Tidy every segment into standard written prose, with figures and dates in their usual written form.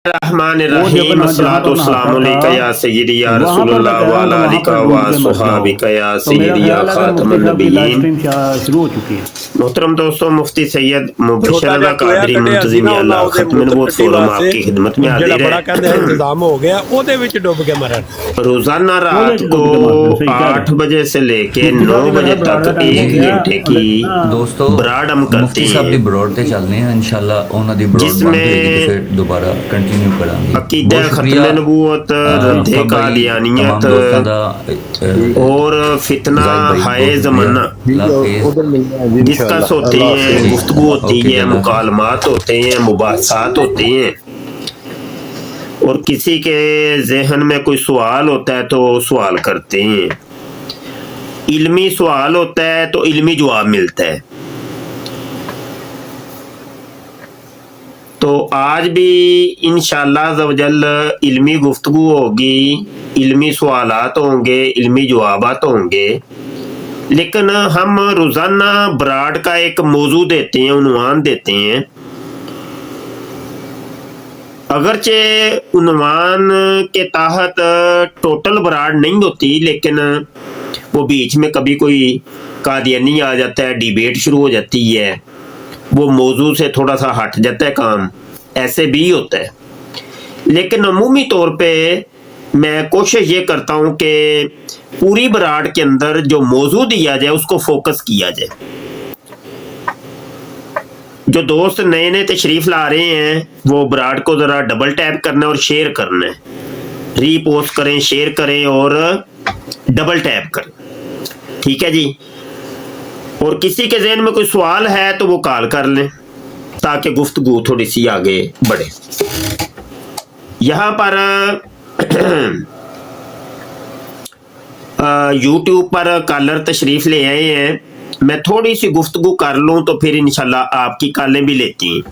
वो रहमानिर्रहीम जब जहाँ पर अस्सलातु नहाता वस्सलामु था या सय्यिदी या वहाँ पर मैं रसूलुल्लाह कह व रहा हूँ अला कि वहाँ आलिका पर व डूब के मर जाऊँ। अस्सहाबिका या तो मेरा सय्यिदी या ख्याल है कि मुफ्ती खातमुन साहब की लाइव नबिय्यीन। स्ट्रीम शुरू हो चुकी है। मोहतरम दोस्तों, मुफ्ती सैयद मुबशर छोटा रज़ा जिहा टोया कादरी ਕੱਢਿਆ ਸੀ ਨਾ मुंतज़िम ਉਹਨਾਂ अला ਉਹਦੇ खत्म मूत्र नबूवत टट्टी फोरम ਵਾਸਤੇ आपकी खिदमत में ਜਿਹੜਾ हाजिर ਬੜਾ ਕਹਿੰਦੇ ਹੈ है। ਇੰਤਜ਼ਾਮ ਹੋ ਗਿਆ ਉਹਦੇ ਵਿੱਚ ਡੁੱਬ ਕੇ ਮਰਨ। रोजाना ਉਹਦੇ रात ਚ को ਡੁੱਬ ਕੇ ਮਰਦੇ ਸਹੀ ਕਹਿ 8 ਰਹੇ बजे से लेके ਮੁਫਤੀ 9 ਸਾਹਿਬ ਦੀ ਮੇਰਾ बजे ਬਰਾੜ ਦਾ तक ਟਾਈਮ ਹੋ 1 ਗਿਆ घंटे की ਦੋਸਤੋ ब्राड हम करते ਮੁਫਤੀ ਸਾਹਿਬ ਦੀ हैं, ਬਰੋਡ ਤੇ ਚੱਲਨੇ ਆ ਇਨਸ਼ਾਅੱਲਾ। ਉਹਨਾਂ ਦੀ ਬਰੋਡ ਬੰਦ ਹੋਏਗੀ ਤੇ जिसमें ਫਿਰ ਦੁਬਾਰਾ ਕੰਟੀਨਿਊ ਕਰਾਂਗੇ। अकीदा ਬਹੁਤ खत्म ਸ਼ੁਕਰੀਆ नबूवत, रद्द सब भाई कादियानियत तमाम दोस्तों का और फितना जाहिद भाई हाय बहुत जमाना, शुक्रिया। उधर मिलते हैं जी डिस्कस इंशाल्लाह। होती अल्लाह हैं, हाफिज़। गुफ्तगू होती ओके है, जनाब। मुकालमात होते हैं, मुबाहसात होती हैं, और किसी के जहन में कोई सवाल होता है तो सवाल करते हैं। इल्मी सवाल होता है तो इल्मी जवाब मिलता है। तो आज भी इंशाअल्लाह ज़वजल इल्मी गुफ्तगू होगी, इल्मी सवालात होंगे, इल्मी जवाबात होंगे। लेकिन हम रोज़ाना ब्राड का एक मौजू देते हैं, उन्वान देते हैं। अगरचे उन्वान के तहत टोटल ब्राड नहीं होती, लेकिन वो बीच में कभी कोई कादियानी आ जाता है, डिबेट शुरू हो जाती है, वो मौजू से थोड़ा सा हट जाता है काम, ऐसे भी होता है। लेकिन अमूमी तौर पे मैं कोशिश ये करता हूँ कि पूरी बराड के अंदर जो मौजू दिया जाए उसको फोकस किया जाए। जो दोस्त नए नए तशरीफ ला रहे हैं वो बराड को ज़रा डबल टैप करना है और शेयर करना है, रीपोस्ट करें, शेयर करें और डबल टैप करें, ठीक है जी। और किसी के जहन में कोई सवाल है तो वो कॉल कर लें ताकि गुफ्तगू थोड़ी सी आगे बढ़े। यहाँ पर यूट्यूब पर कॉलर तशरीफ ले आए हैं, मैं थोड़ी सी गुफ्तगू कर लूँ तो फिर इंशाल्लाह आपकी कॉलें भी लेती हैं।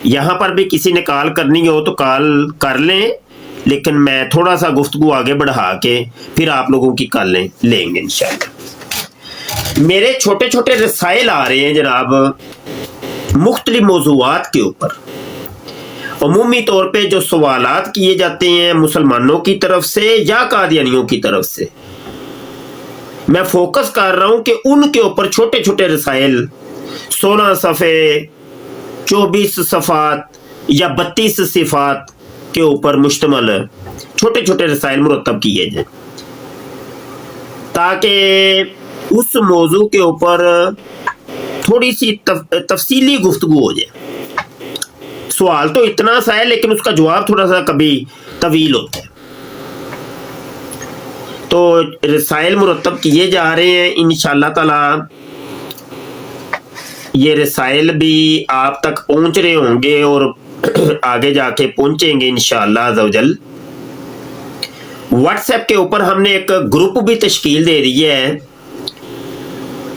यहाँ पर भी किसी ने कॉल करनी हो तो कॉल कर लें, लेकिन मैं थोड़ा सा गुफ्तगू आगे बढ़ा के फिर आप लोगों की कॉलें लेंगे इंशाल्लाह। मेरे छोटे छोटे रसाइल आ रहे हैं जनाब मुख्तलिफ मौज़ूआत के ऊपर। अमूमी तौर पे जो सवालात किए जाते हैं मुसलमानों की तरफ से या कादियानियों की तरफ से, मैं फोकस कर रहा हूं कि उनके ऊपर छोटे छोटे रसाइल 16 सफ़े, 24 सफ़ात या 32 सिफात के ऊपर मुश्तमल छोटे छोटे रसाइल मुरतब किए जाए ताकि उस मौजू के ऊपर थोड़ी सी तफसीली गुफ्तगू हो जाए। सवाल तो इतना सा है लेकिन उसका जवाब थोड़ा सा कभी तवील होता है। तो रसाइल मुरतब किए जा रहे हैं इंशाअल्लाह ताला। ये रसाइल भी आप तक पहुंच रहे होंगे और आगे जाके पहुंचेंगे इंशाअल्लाह अज़्ज़वजल। व्हाट्सएप के ऊपर हमने एक ग्रुप भी तश्कील दे दी है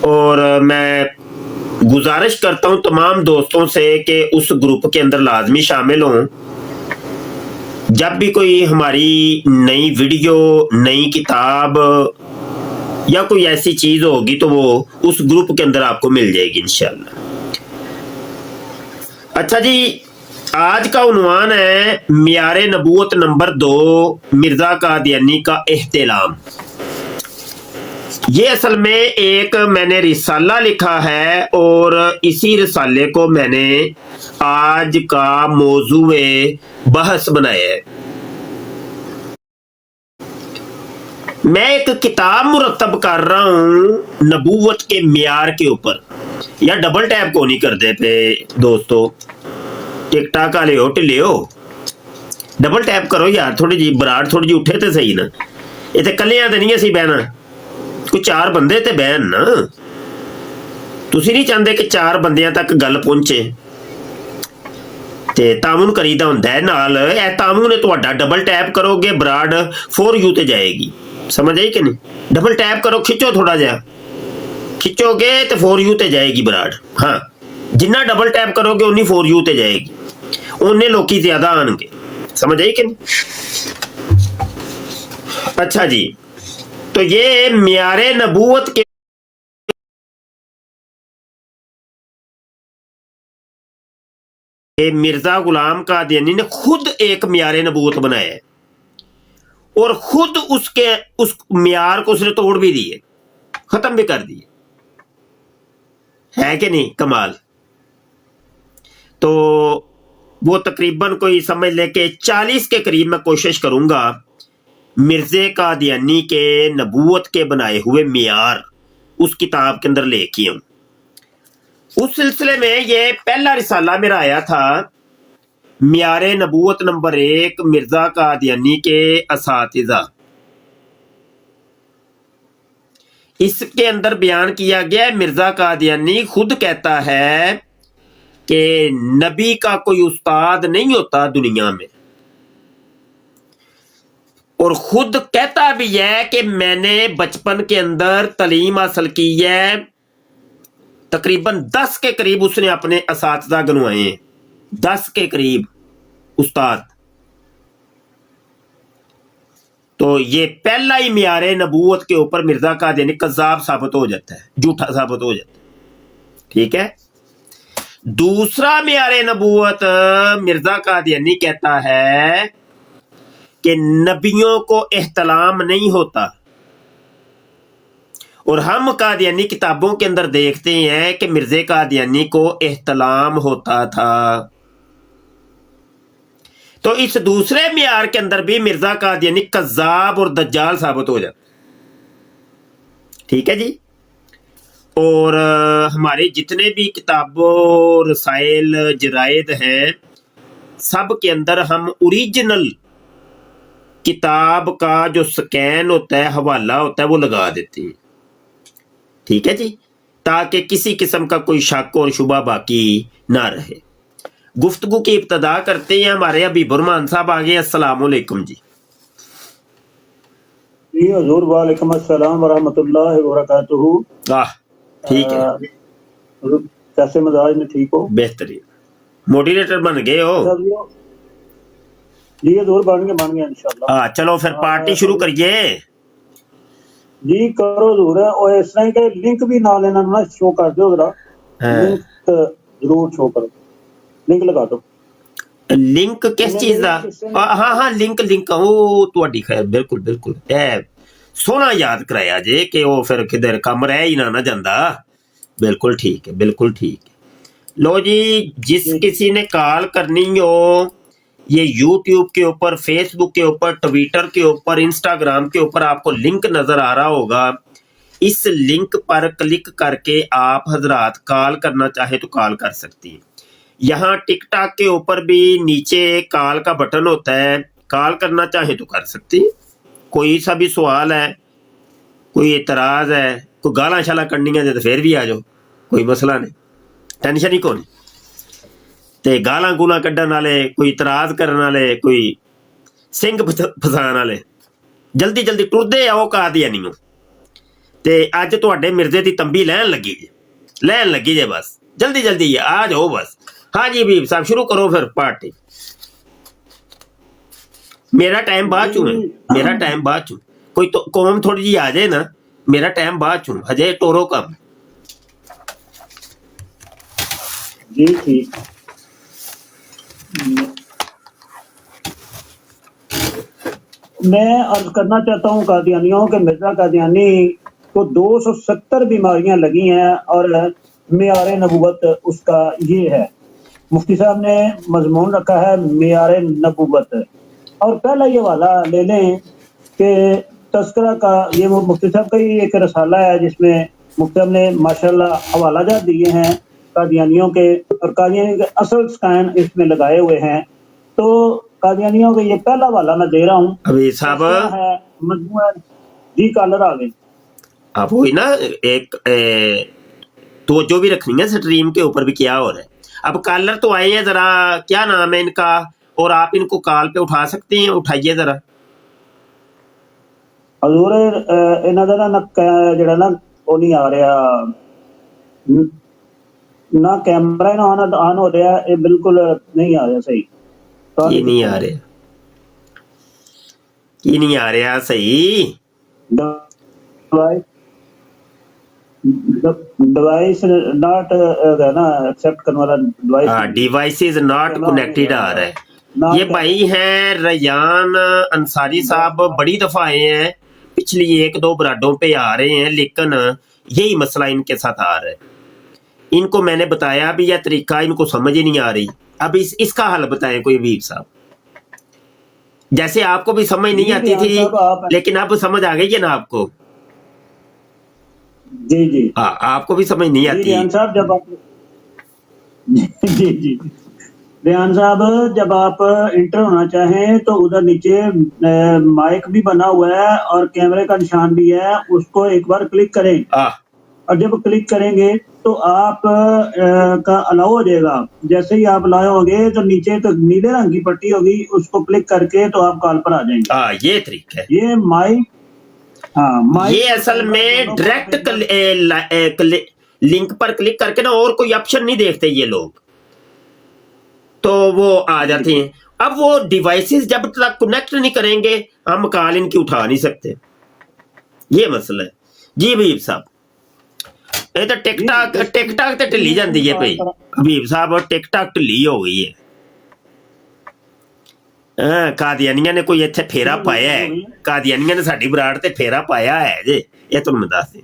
और मैं गुजारिश करता हूं तमाम दोस्तों से कि उस ग्रुप के अंदर लाजमी शामिल हों। जब भी कोई हमारी नई वीडियो, नई किताब या कोई ऐसी चीज़ होगी तो वो उस ग्रुप के अंदर आपको मिल जाएगी इंशाअल्लाह। अच्छा जी, आज का उन्वान है मियारे नबूवत नंबर 2, मिर्ज़ा कादियानी का एहतिलाम। ये असल में एक मैंने रिसाला लिखा है और इसी रिसाले को मैंने आज का मौजूए बहस बनाया है। मैं एक किताब मुरतब कर रहा हूं नबूवत के मियार के ऊपर। या डबल टैप को नहीं करते पे दोस्तों, टिकटाक वाले हो ढिले हो, डबल टैप करो यार, थोड़ी जी बराड़ थोड़ी जी उठे तो सही ना। इतने कलियां तो नहीं असी बहना, कोई 4 बंदे ते बहन ना। तुसी नहीं चाहते कि 4 बंदियां तक गल पहुंचे ते तामुन करीदा हुंदा है नाल। ए तामुन तुहाडा डबल टैप करोगे बराड 4U ते जाएगी, समझ आई कि नहीं। डबल टैप करो, खिंचो थोड़ा जा, खिंचोगे तो 4U ते जाएगी बराड। हाँ, जिन्ना डबल टैप करोगे उन्नी 4U ते जाएगी, उन्ने लोग ज्यादा आएंगे, समझ आई कि नहीं। अच्छा जी, तो ये मियारे नबूवत के ये मिर्जा गुलाम कादियानी ने खुद एक मियार नबूवत बनाया है और खुद उस मियार को उसने तोड़ भी दिए, खत्म भी कर दिए, है कि नहीं कमाल। तो वो तकरीबन कोई समझ ले के 40 के करीब मैं कोशिश करूंगा मिर्जे कादियानी के नबूवत के बनाए हुए मियार उस किताब के अंदर लेके आऊं। उस सिलसिले में ये पहला रिसाला मेरा आया था, मियारे नबूवत नंबर 1 मिर्जा कादियानी के असातिज़ा। इसके अंदर बयान किया गया, मिर्जा कादियानी खुद कहता है कि नबी का कोई उस्ताद नहीं होता दुनिया में, और खुद कहता भी है कि मैंने बचपन के अंदर तालीम हासिल की है, तकरीबन 10 के करीब उसने अपने असातिज़ा गिनवाए हैं, 10 के करीब उस्ताद। तो ये पहला ही मियारे नबूवत के ऊपर मिर्जा कादियानी कज़्ज़ाब साबित हो जाता है, झूठा साबित हो जाता है। ठीक है। दूसरा मियारे नबूवत मिर्जा कादियानी कहता है कि नबियों को एहतलाम नहीं होता, और हम कादियानी किताबों के अंदर देखते हैं कि मिर्जे कादियानी को एहतलाम होता था। तो इस दूसरे मियार के अंदर भी मिर्जा कादियानी कज़्ज़ाब और दज्जाल साबित हो जाता। ठीक है जी। और हमारे जितने भी किताबों रसाइल जरायद हैं सब के अंदर हम ओरिजिनल किताब का जो स्कैन होता है, हवाला होता है, वो लगा देते हैं। ठीक है जी, ताकि किसी किस्म का कोई शक और शुबा बाकी ना रहे। गुफ्तगू की इब्तदा करते हैं। हमारे अभी बुरमान साहब आ गए। अस्सलाम वालेकुम जी। जी हजूर, वालेकुम अस्सलाम वरहमतुल्लाहि वबरकातुहू। ठीक है। कैसे मिजाज में, ठीक हो? बेहतरीन, मोटिवेटर बन गए हो। जी हजूर, बन गए इंशाल्लाह। चलो फिर पार्टी शुरू करिए जी। करो हजूर। और इस तरह के लिंक भी नाल इन्हां नूं ना शो कर दो जरा। लिंक जरूर शो करो, लिंक लगा दो। लिंक किस चीज का? हाँ लिंक ओ तुहाडी खैर, बिल्कुल बिल्कुल सोना याद कराया जे कि वो फिर किधर कम रह ही ना जांदा। बिल्कुल ठीक है, बिल्कुल ठीक है। लो जी, जिस किसी ने कॉल करनी हो, ये यूट्यूब के ऊपर, फेसबुक के ऊपर, ट्विटर के ऊपर, इंस्टाग्राम के ऊपर आपको लिंक नजर आ रहा होगा। इस लिंक पर क्लिक करके आप हजरात कॉल करना चाहे तो कॉल कर सकती हैं। यहाँ टिकटॉक के ऊपर भी नीचे कॉल का बटन होता है, कॉल करना चाहे तो कर सकती हैं। कोई सा भी सवाल है, कोई एतराज है, कोई गाला शाला करनी है तो फिर भी आ जाओ, कोई मसला नहीं, टेंशन ही कौन। ते गाला गुला कड्ढन वाले, कोई इतराज करने वाले, कोई सिंह फसान वाले जल्दी जल्दी टुरदे आओ कादियानी हो। ते अज तुहाडे मिर्जे दी तंबी लैन लगी जे बस जल्दी जल्दी आ जाओ बस। हाँ जी बीब साहब, शुरू करो फिर पार्टी। मेरा टाइम बाद चू है, मेरा टाइम बाद चू। कोई तो कौम थोड़ी जी आ जाए ना, मेरा टाइम बाद चू, हजे टोरो कम। जी ठीक। मैं अर्ज करना चाहता हूँ कादियानियों के मिर्जा कादियानी को 270 बीमारियां लगी हैं और मियारे नबूवत उसका ये है। मुफ्ती साहब ने मजमून रखा है मियारे नबूवत। और पहला ये वाला ले लें कि तस्करा का, ये मुफ्ती साहब का ही एक रसाला है जिसमें मुफ्ती साहब ने माशाल्लाह हवाला जात दिए हैं कादियानियों के, और कादियानियों के असल स्कैन इसमें लगाए हुए हैं। तो कादियानियों के ये पहला वाला मैं दे रहा हूँ। अभी साहब है मजमूआ जी, कॉलर आ गए। आप वही ना एक तो जो भी रखनी है स्ट्रीम के ऊपर भी क्या हो रहा है। अब कॉलर तो आए हैं, जरा क्या नाम है इनका, और आप इनको कॉल पे उठा सकते हैं, उठाइए जरा। हजूर इन्हां दा ना जेड़ा ना वो नहीं आ रहा ना, कैमरा ना ऑन हो रहा है, ये बिल्कुल नहीं आ रहा सही। की नहीं आ रहा, की नहीं आ रहा सही। डिवाइस नॉट है ना एक्सेप्ट करने वाला डिवाइस हाँ, डिवाइस इज नॉट कनेक्टेड आ रहा है। Not ये भाई हैं रयान अंसारी साहब, बड़ी दफा आए हैं, पिछली 1-2 ब्राडों पे आ रहे हैं, लेकिन यही मसला इनके साथ आ रहा है। इनको मैंने बताया भी, यह तरीका इनको समझ ही नहीं आ रही। अब इसका हल बताएं कोई वीर साहब। जैसे आपको भी समझ नहीं आती थी, लेकिन अब समझ आ गई है ना आपको। जी जी हाँ, आपको भी समझ नहीं जी आती। रेहान साहब जब आप जी जी रेहान साहब जब आप इंटर होना चाहें तो उधर नीचे माइक भी बना हुआ है और कैमरे का निशान भी है, उसको एक बार क्लिक करें और जब क्लिक करेंगे तो आप का अलाउ हो जाएगा। जैसे ही आप अलाउ होंगे तो नीचे तो नीले रंग की पट्टी होगी, उसको क्लिक करके तो आप कॉल पर आ जाएंगे। हाँ, ये तरीका है। ये माइक, हाँ माइक ये असल में डायरेक्ट लिंक पर क्लिक करके ना, और कोई ऑप्शन नहीं देखते ये लोग, तो वो आ जाते हैं। अब वो डिवाइसेस जब तक कनेक्ट नहीं करेंगे हम कॉल इनकी उठा नहीं सकते, ये मसला है। जी हबीब साहब, ये तो टिकटॉक तो ढिली जाती है भाई हबीब साहब, टिकटॉक ढिली हो गई है। कादियानिया ने कोई इत्थे फेरा पाया है, कादियानिया ने साडी बराड़ ते फेरा पाया है जे, ये तुम दस दे।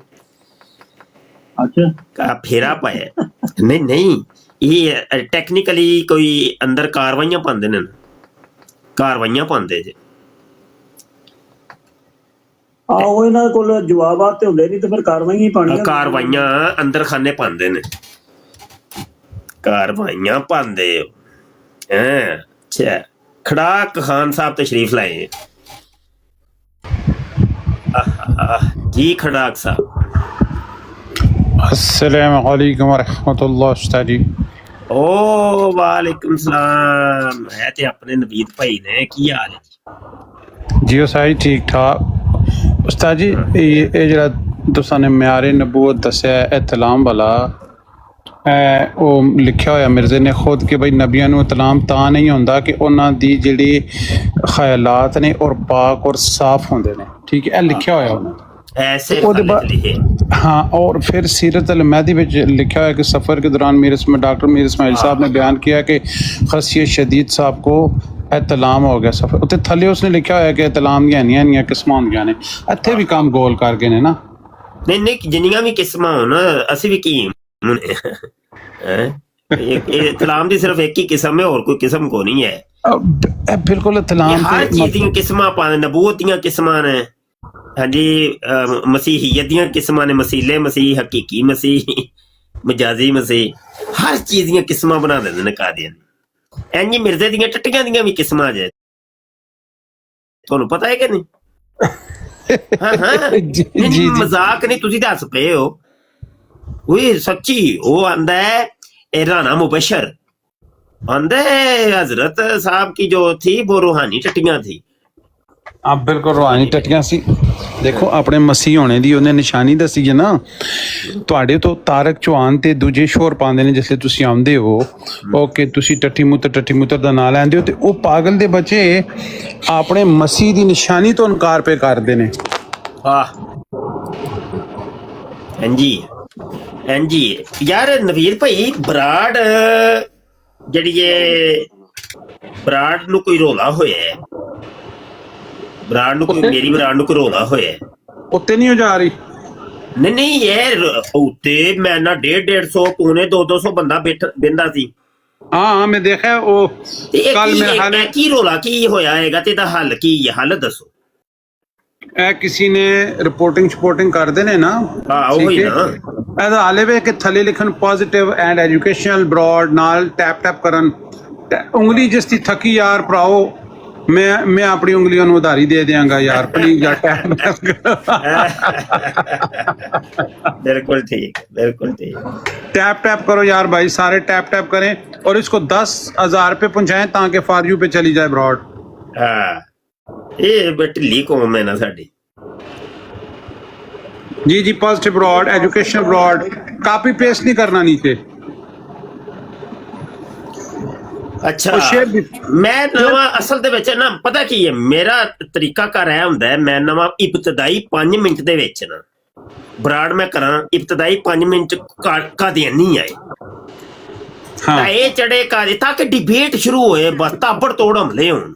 अच्छा फेरा पाया नहीं नहीं, ये टेक्निकली कोई अंदर कारवाइयां पांदे ने, कारवाइयां पांदे जे। ਉਹ ਇਹਨਾਂ ਕੋਲ ਜਵਾਬਾਤ ਤੇ ਹੁੰਦੇ ਨਹੀਂ ਤੇ ਫਿਰ ਕਾਰਵਾਈਆਂ ਹੀ ਪਾਣੀਆਂ। कारवाइयां अंदर खाने पांदे ने, कारवाइयां पांदे हो। अच्छा, खड़ाक खान साहब तशरीफ लाए हैं। जी खड़ाक साहब। अस्सलाम वालेकुम रहमतुल्लाह उस्ताद जी। ओ वालेकुम सलाम। है ते अपने नवीद भाई ने, की हाल है जी उस्ताद जी? ठीक ठाक उस्ताद जी। ये ਜਿਹੜਾ ਤੁਸੀਂ ਨੇ ਮਿਆਰੇ ਨਬੂਵਤ ਦੱਸਿਆ ਇਤਲਾਮ ਵਾਲਾ, ਉਹ ਲਿਖਿਆ ਹੋਇਆ ਮਿਰਜ਼ੇ ਨੇ ਖੁਦ ਕਿ ਬਈ ਨਬੀਆਂ ਨੂੰ ਇਤਲਾਮ ਤਾਂ ਨਹੀਂ ਹੁੰਦਾ ਕਿ ਉਹਨਾਂ ਦੀ ਜਿਹੜੀ ਖਿਆਲਾਤ ਨੇ ਔਰ ਪਾਕ ਔਰ ਸਾਫ਼ ਹੁੰਦੇ ਨੇ, ਠੀਕ ਹੈ, ਇਹ ਲਿਖਿਆ ਹੋਇਆ ਉਹਨਾਂ ਦਾ। ऐसे लिखे। हाँ, और फिर सीरत अल-महदी में लिखा है कि सफ़र के दौरान डॉक्टर मीर इस्माइल साहब ने बयान किया कि खसियत शदीद साहब को एतलाम हो गया सफ़र। उत्ते थले उसने लिखा है कि एतलाम ਦੀਆਂ ਕਿਸਮਾਂ ਹੁੰਦੀਆਂ ਨੇ, ਇੱਥੇ ਵੀ ਕੰਮ ਗੋਲ ਕਰ ਗਏ ਨੇ ਨਾ। नहीं नहीं, जिन्नियां भी किस्मां होन असी भी की इतलाम दी सिर्फ एक ही किस्म है, और कोई किस्म को नहीं है। बिल्कुल इतलाम हर चीज दी किस्मां पाने, नबूवत दी किस्मां ने, हाँ जी, मसीहियत दी किस्मां ने, मसीले मसीह, हकीकी मसीह, मजाजी मसीह, हर चीज दी किस्मां बना देंदे ने कादियान। इंज मिर्जे दी टट्टियां दी भी किस्मां जे, तुहानू पता है कि नहीं? हाँ हाँ, नहीं मजाक नहीं, तुसी दस पे हो, वो सच्ची। वो आंदा है राना मुबशर, आंदा है हजरत साहब की जो थी वो रूहानी टट्टियां थी। हाँ बिल्कुल रूहानी टट्टियां सी। देखो अपने मसीह होने दी उन्हें निशानी दसी है ना, ਤੁਹਾਡੇ ਤੋਂ ਤਾਰਕ ਚੌਹਾਨ ਤੇ ਦੂਜੇ ਸ਼ੋਰ ਪਾਉਂਦੇ ਨੇ ਜਿਸਲੇ ਤੁਸੀਂ ਆਉਂਦੇ ਹੋ, ਓਕੇ ਤੁਸੀਂ ਟੱਟੀ ਮੁੱਤਰ ਦਾ ਨਾਂ ਲੈਂਦੇ ਹੋ, ਤੇ ਉਹ ਪਾਗਲ ਦੇ ਬੱਚੇ ਆਪਣੇ ਮਸੀਹ ਦੀ ਨਿਸ਼ਾਨੀ ਤੋਂ ਇਨਕਾਰ ਪੇ ਕਰਦੇ ਨੇ। वाह जी यार नवीद भाई, बराड़ ਜਿਹੜੀ ਬਰਾੜ ਨੂੰ ਕੋਈ ਰੋਲਾ ਹੋਇਆ ਹੈ, ਬਰਾੜ ਨੂੰ ਕੋਈ, ਮੇਰੀ ਬਰਾੜ ਨੂੰ ਕੋਈ ਰੋਲਾ ਹੋਇਆ ਹੈ, ਉੱਤੇ ਨਹੀਂ ਹੋ ਜਾ ਰਹੀ? ਨਹੀਂ ਯਾਰ, ਉੱਤੇ ਮੈਂ ਨਾ 150 ਪੌਣੇ 200 ਬੰਦਾ ਬੈਠਾ ਸੀ। ਹਾਂ ਮੈਂ ਦੇਖਿਆ ਉਹ ਕੱਲ ਮੇਰੇ ਹਾਲ ਕੀ ਰੋਲਾ ਕੀ ਹੋਇਆ ਹੈਗਾ ਤੇ ਇਹਦਾ ਹੱਲ ਕੀ ਹੈ? ਹੱਲ ਦੱਸੋ। ਇਹ ਕਿਸੇ ਨੇ ਰਿਪੋਰਟਿੰਗ ਕਰਦੇ ਨੇ ਨਾ, ਹਾਂ ਉਹੀ ਨਾ, ਇਹਦਾ ਹਾਲੇ ਵੇ ਕਿ ਥੱਲੇ ਲਿਖਣ ਪੋਜ਼ਿਟਿਵ ਐਂਡ ਐਜੂਕੇਸ਼ਨਲ ਬਰੋਡ ਨਾਲ ਟੈਪ ਕਰਨ, ਉਂਗਲੀ ਜਿਸ ਦੀ ਥੱਕੀ ਯਾਰ ਭਰਾਓ, मैं अपनी उंगलियों ਨੂੰ ਉਧਾਰੀ ਦੇ ਦਿਆਂਗਾ यार, प्लीज यार टैप बिल्कुल ठीक, बिल्कुल ठीक। टैप करो यार भाई, सारे टैप करें और इसको 10,000 रुपये पहुंचाएं ताकि फॉर यू पे चली जाए ब्रॉड। हाँ, ये ढिली कौम है ना साडी। जी positive broad, educational broad, copy paste नहीं करना नीचे। अच्छा, मैं नवा असल दे विच ना, पता की है मेरा तरीका कर रहा हुंदा है, मैं नवा इब्तदाई 5 मिनट दे विच ना ਬਰਾੜ ਮੈਂ ਕਰਾਂ ਇਬਤਦਾਈ 5 ਮਿੰਟ ਕਾਦੀਆਨੀ ਆਏ ਹਾਂ ਤਾਂ ਇਹ ਚੜੇ ਕਾਦੀ ਤਾਂ ਕਿ ਡਿਬੇਟ ਸ਼ੁਰੂ ਹੋਏ ਬਸ ਤਾਬੜ ਤੋੜ ਹਮਲੇ ਹੋਣ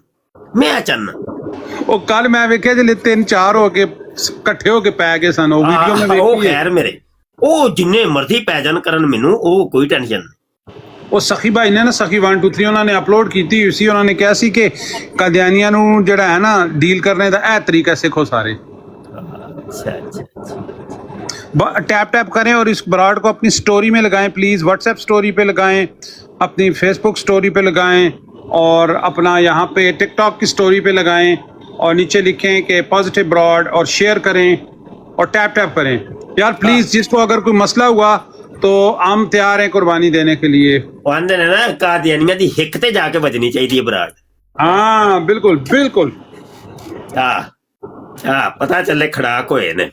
ਮੈਂ ਚਾਹਨਾ ਉਹ ਕੱਲ ਮੈਂ ਵੇਖਿਆ ਜਿਹੜੇ 3-4 ਹੋ ਕੇ ਇਕੱਠੇ ਹੋ ਕੇ ਪੈ ਗਏ ਸਨ ਉਹ ਵੀਡੀਓ ਮੈਂ ਉਹ ਵੇਖੀ ਹੈ। ਖੈਰ ਮੇਰੇ ਉਹ ਜਿੰਨੇ ਮਰਜ਼ੀ ਪੈ ਜਾਣ ਕਰਨ ਮੈਨੂੰ ਉਹ ਕੋਈ ਟੈਨਸ਼ਨ ਨਹੀਂ ਉਹ ਸਖੀ ਭਾਈ ਨੇ ਨਾ ਸਖੀ 1 2 3 ਉਹਨਾਂ ਨੇ ਅਪਲੋਡ ਕੀਤੀ ਹੋਈ ਸੀ ਉਹਨਾਂ ਨੇ ਕਿਹਾ ਸੀ ਕਿ ਕਾਦੀਆਨੀਆਂ ਨੂੰ ਜਿਹੜਾ ਹੈ ਨਾ ਡੀਲ ਕਰਨੇ ਦਾ ਇਹ ਤਰੀਕਾ ਸਿੱਖੋ सारे टैप टैप करें और इस बराड़ को अपनी स्टोरी में लगाएं प्लीज़ व्हाट्सएप स्टोरी पे लगाएं अपनी फेसबुक स्टोरी पे लगाएं और अपना यहाँ पे टिकटॉक की स्टोरी पे लगाएं और नीचे लिखें कि पॉजिटिव ब्रॉड और शेयर करें और टैप टैप करें यार प्लीज़ जिसको अगर कोई मसला हुआ तो हम तैयार हैं कुर्बानी देने के लिए ਉਹ ਆਂਦੇ ਨੇ ਨਾ ਕਾਦੀਆਨੀਆਂ ਦੀ ਹਿੱਕ ਤੇ ਜਾ ਕੇ ਵੱਜਣੀ ਚਾਹੀਦੀ ਹੈ ਬਰਾੜ हाँ बिल्कुल बिल्कुल ਆ ਪਤਾ ਚੱਲੇ ਖੜਾਕ ਹੋਏ ਨੇ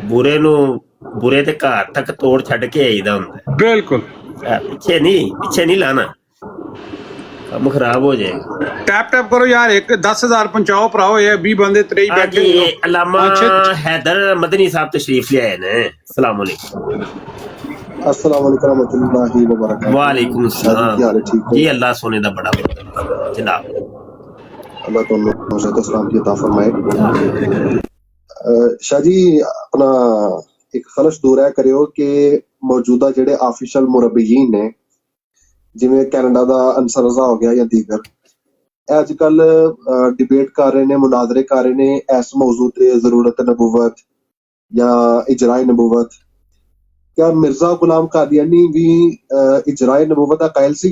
ਬੁਰੇ ਤੇ ਘਰ ਤੱਕ ਤੋੜ ਛੱਡ ਕੇ ਆਈਦਾ ਹੁੰਦਾ बिल्कुल ਪਿੱਛੇ ਨਹੀਂ ਲਾਣਾ ਕੰਮ ਖਰਾਬ ਹੋ ਜਾਏਗਾ टैप टैप करो यार एक 10,000 पहुंचाओ भराओ ये 20 बंदे त्रेई बैठे जी हो। अल्लामा अच्छे- हैदर मदनी साहब तशरीफ ले आए ने अस्सलाम वालेकुम अस्सलाम वालेकुम रहमतुल्लाहि व बरकातहू। वालेकुम क्या हाल है, सलाम ठीक हो? जी अल्लाह सोने दा बड़ा बड़ा जनाब अल्लाह तुम नौशत सलाम की अता फरमाए। शाह जी अपना एक खलश दूर है करियो कि मौजूदा जेडे ऑफिशियल मुरब्बीन ने जिवें कैनेडा दा अंसर रज़ा हो गया या दीगर ਅੱਜ ਕੱਲ ਡਿਬੇਟ ਕਰ ਰਹੇ ਨੇ ਮੁਨਾਜ਼ਰੇ ਕਰ ਰਹੇ ਨੇ ਇਸ ਮੌਜੂ ਤੇ ਜ਼ਰੂਰਤ ਨਬੂਵਤ ਜਾਂ ਇਜਰਾਏ ਨਬੂਵਤ क्या मिर्जा गुलाम कादियानी भी इजराए नबूवत का कायल सी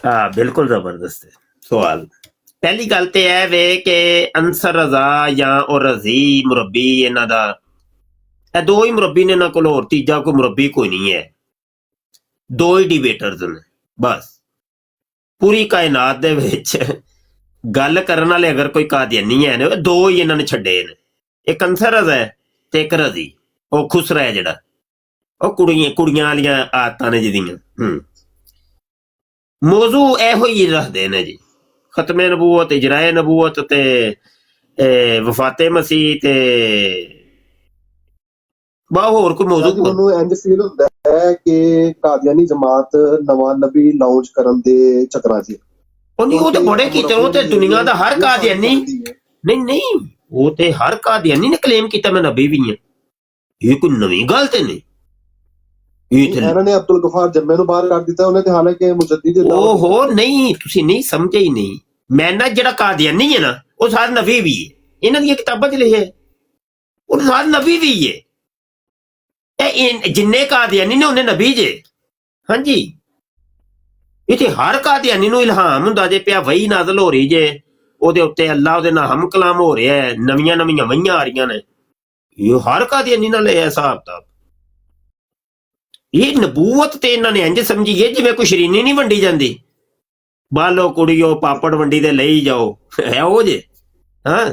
हाँ बिल्कुल जबरदस्त है सवाल पहली गल तो यह वे कि अंसर रजा या और रजी मुरब्बी इन्हां दा ਇਹ ਦੋ ਹੀ ਮੁਰੱਬੀ ਨੇ, ਇਹਨਾਂ ਕੋਲ ਹੋਰ ਤੀਜਾ ਕੋਈ ਮੁਰੱਬੀ ਕੋਈ ਨਹੀਂ ਹੈ। ਦੋ ਹੀ ਡਿਬੇਟਰਸ ਨੇ ਬਸ ਪੂਰੀ ਕਾਇਨਾਤ ਦੇ ਵਿੱਚ। ਗੱਲ ਕਰਨ ਵਾਲੇ ਅਗਰ ਕੋਈ ਕਾਦੀਆਨੀ ਹੈ ਨੇ, ਦੋ ਹੀ ਇਹਨਾਂ ਨੇ ਛੱਡੇ ਨੇ, ਇੱਕ ਅੰਸਰ ਰਜ਼ਾ ਹੈ ਤੇ ਇੱਕ ਰਜ਼ੀ, ਉਹ ਖੁਸਰਾ ਹੈ ਜਿਹੜਾ, ਉਹ ਕੁੜੀਆਂ ਵਾਲੀਆਂ ਆਦਤਾਂ ਨੇ ਜਿਹਦੀਆਂ। ਮੌਜੂ ਇਹੋ ਹੀ ਰੱਖਦੇ ਨੇ ਜੀ, ਖਤਮੇ ਨਬੂਵਤ, ਇਜਰਾਏ ਨਬੂਵਤ ਤੇ ਵਫਾਤੇ ਮਸੀਹ ਤੇ ਬਾ ਹੋਰ ਕੋਈ ਮੌਜੂ। ਮੈਨੂੰ ਇੰਜ ਫੀਲ ਹੁੰਦਾ ਹੈ ਕਿ ਕਾਦੀਆਨੀ ਜਮਾਤ ਨਵਾਂ ਨਬੀ ਲਾਂਚ ਕਰਨ ਦੇ ਚੱਕਰਾਂ 'ਚ। ਉਹ ਨਹੀਂ, ਉਹ ਤੇ ਬੜੇ ਕੀਤੇ, ਉਹ ਤੇ ਦੁਨੀਆ ਦਾ ਹਰ ਕਾਦੀਆਨੀ ਨਹੀਂ, ਉਹ ਤੇ ਹਰ ਕਾਦੀਆਨੀ ਨੇ ਕਲੇਮ ਕੀਤਾ ਮੈਂ ਨਬੀ ਵੀ ਹਾਂ। ਇਹ ਕੋਈ ਨਵੀਂ ਗੱਲ ਤੇ ਨਹੀਂ। ਇਹਨਾਂ ਨੇ ਅਬਦੁਲ ਗਫਾਰ ਜੰਮੇ ਨੂੰ ਬਾਹਰ ਕੱਢ ਦਿੱਤਾ, ਉਹਨੇ ਤੇ ਹਾਲਾਂਕਿ ਮੁਜੱਦਿਦ ਉਹ ਨਹੀਂ, ਤੁਸੀਂ ਨਹੀਂ ਸਮਝੇ ਹੀ ਨਹੀਂ। ਮੈਂ ਨਾ ਜਿਹੜਾ ਕਾਦੀਆਨੀ ਹੈ ਨਾ, ਉਹ ਸਾਰਾ ਨਬੀ ਵੀ ਹੈ, ਇਹਨਾਂ ਦੀਆਂ ਕਿਤਾਬਾਂ 'ਚ ਲਿਖਿਆ ਉਹ ਸਾਰਾ ਨਬੀ ਵੀ ਹੈ। ਜਿੰਨੇ ਕਾਦੀਆਨੀ ਨੇ ਉਹਨੇ ਨਬੀ ਜੇ। ਹਾਂਜੀ, ਇਥੇ ਹਰ ਕਾਦੀਆਨੀ ਨੂੰ ਇਲਹਾਮ ਹੁੰਦਾ ਜੇ ਪਿਆ, ਵਹੀ ਨਾਜ਼ਲ ਹੋ ਰਹੀ ਜੇ ਉਹਦੇ ਉੱਤੇ, ਅੱਲਾ ਉਹਦੇ ਨਾਲ ਹਮ ਕਲਾਮ ਹੋ ਰਿਹਾ ਹੈ, ਨਵੀਆਂ ਵਹੀਆਂ ਆ ਰਹੀਆਂ ਨੇ। ਇਹ ਹਰ ਕਾਦੀਆਨੀ ਨਾਲ ਇਹ ਹਿਸਾਬ ਕਿਤਾਬ। ਇਹ ਨਬੂਵਤ ਤੇ ਇਹਨਾਂ ਨੇ ਇੰਜ ਸਮਝੀ ਹੈ ਜਿਵੇਂ ਕੋਈ ਸ਼ਰੀਨੀ ਨਹੀਂ ਵੰਡੀ ਜਾਂਦੀ, ਬਾਲੋ ਕੁੜੀਓ ਪਾਪੜ ਵੰਡੀ ਦੇ ਲਈ ਜਾਓ, ਹੈ ਉਹ ਜੇ। ਹਾਂ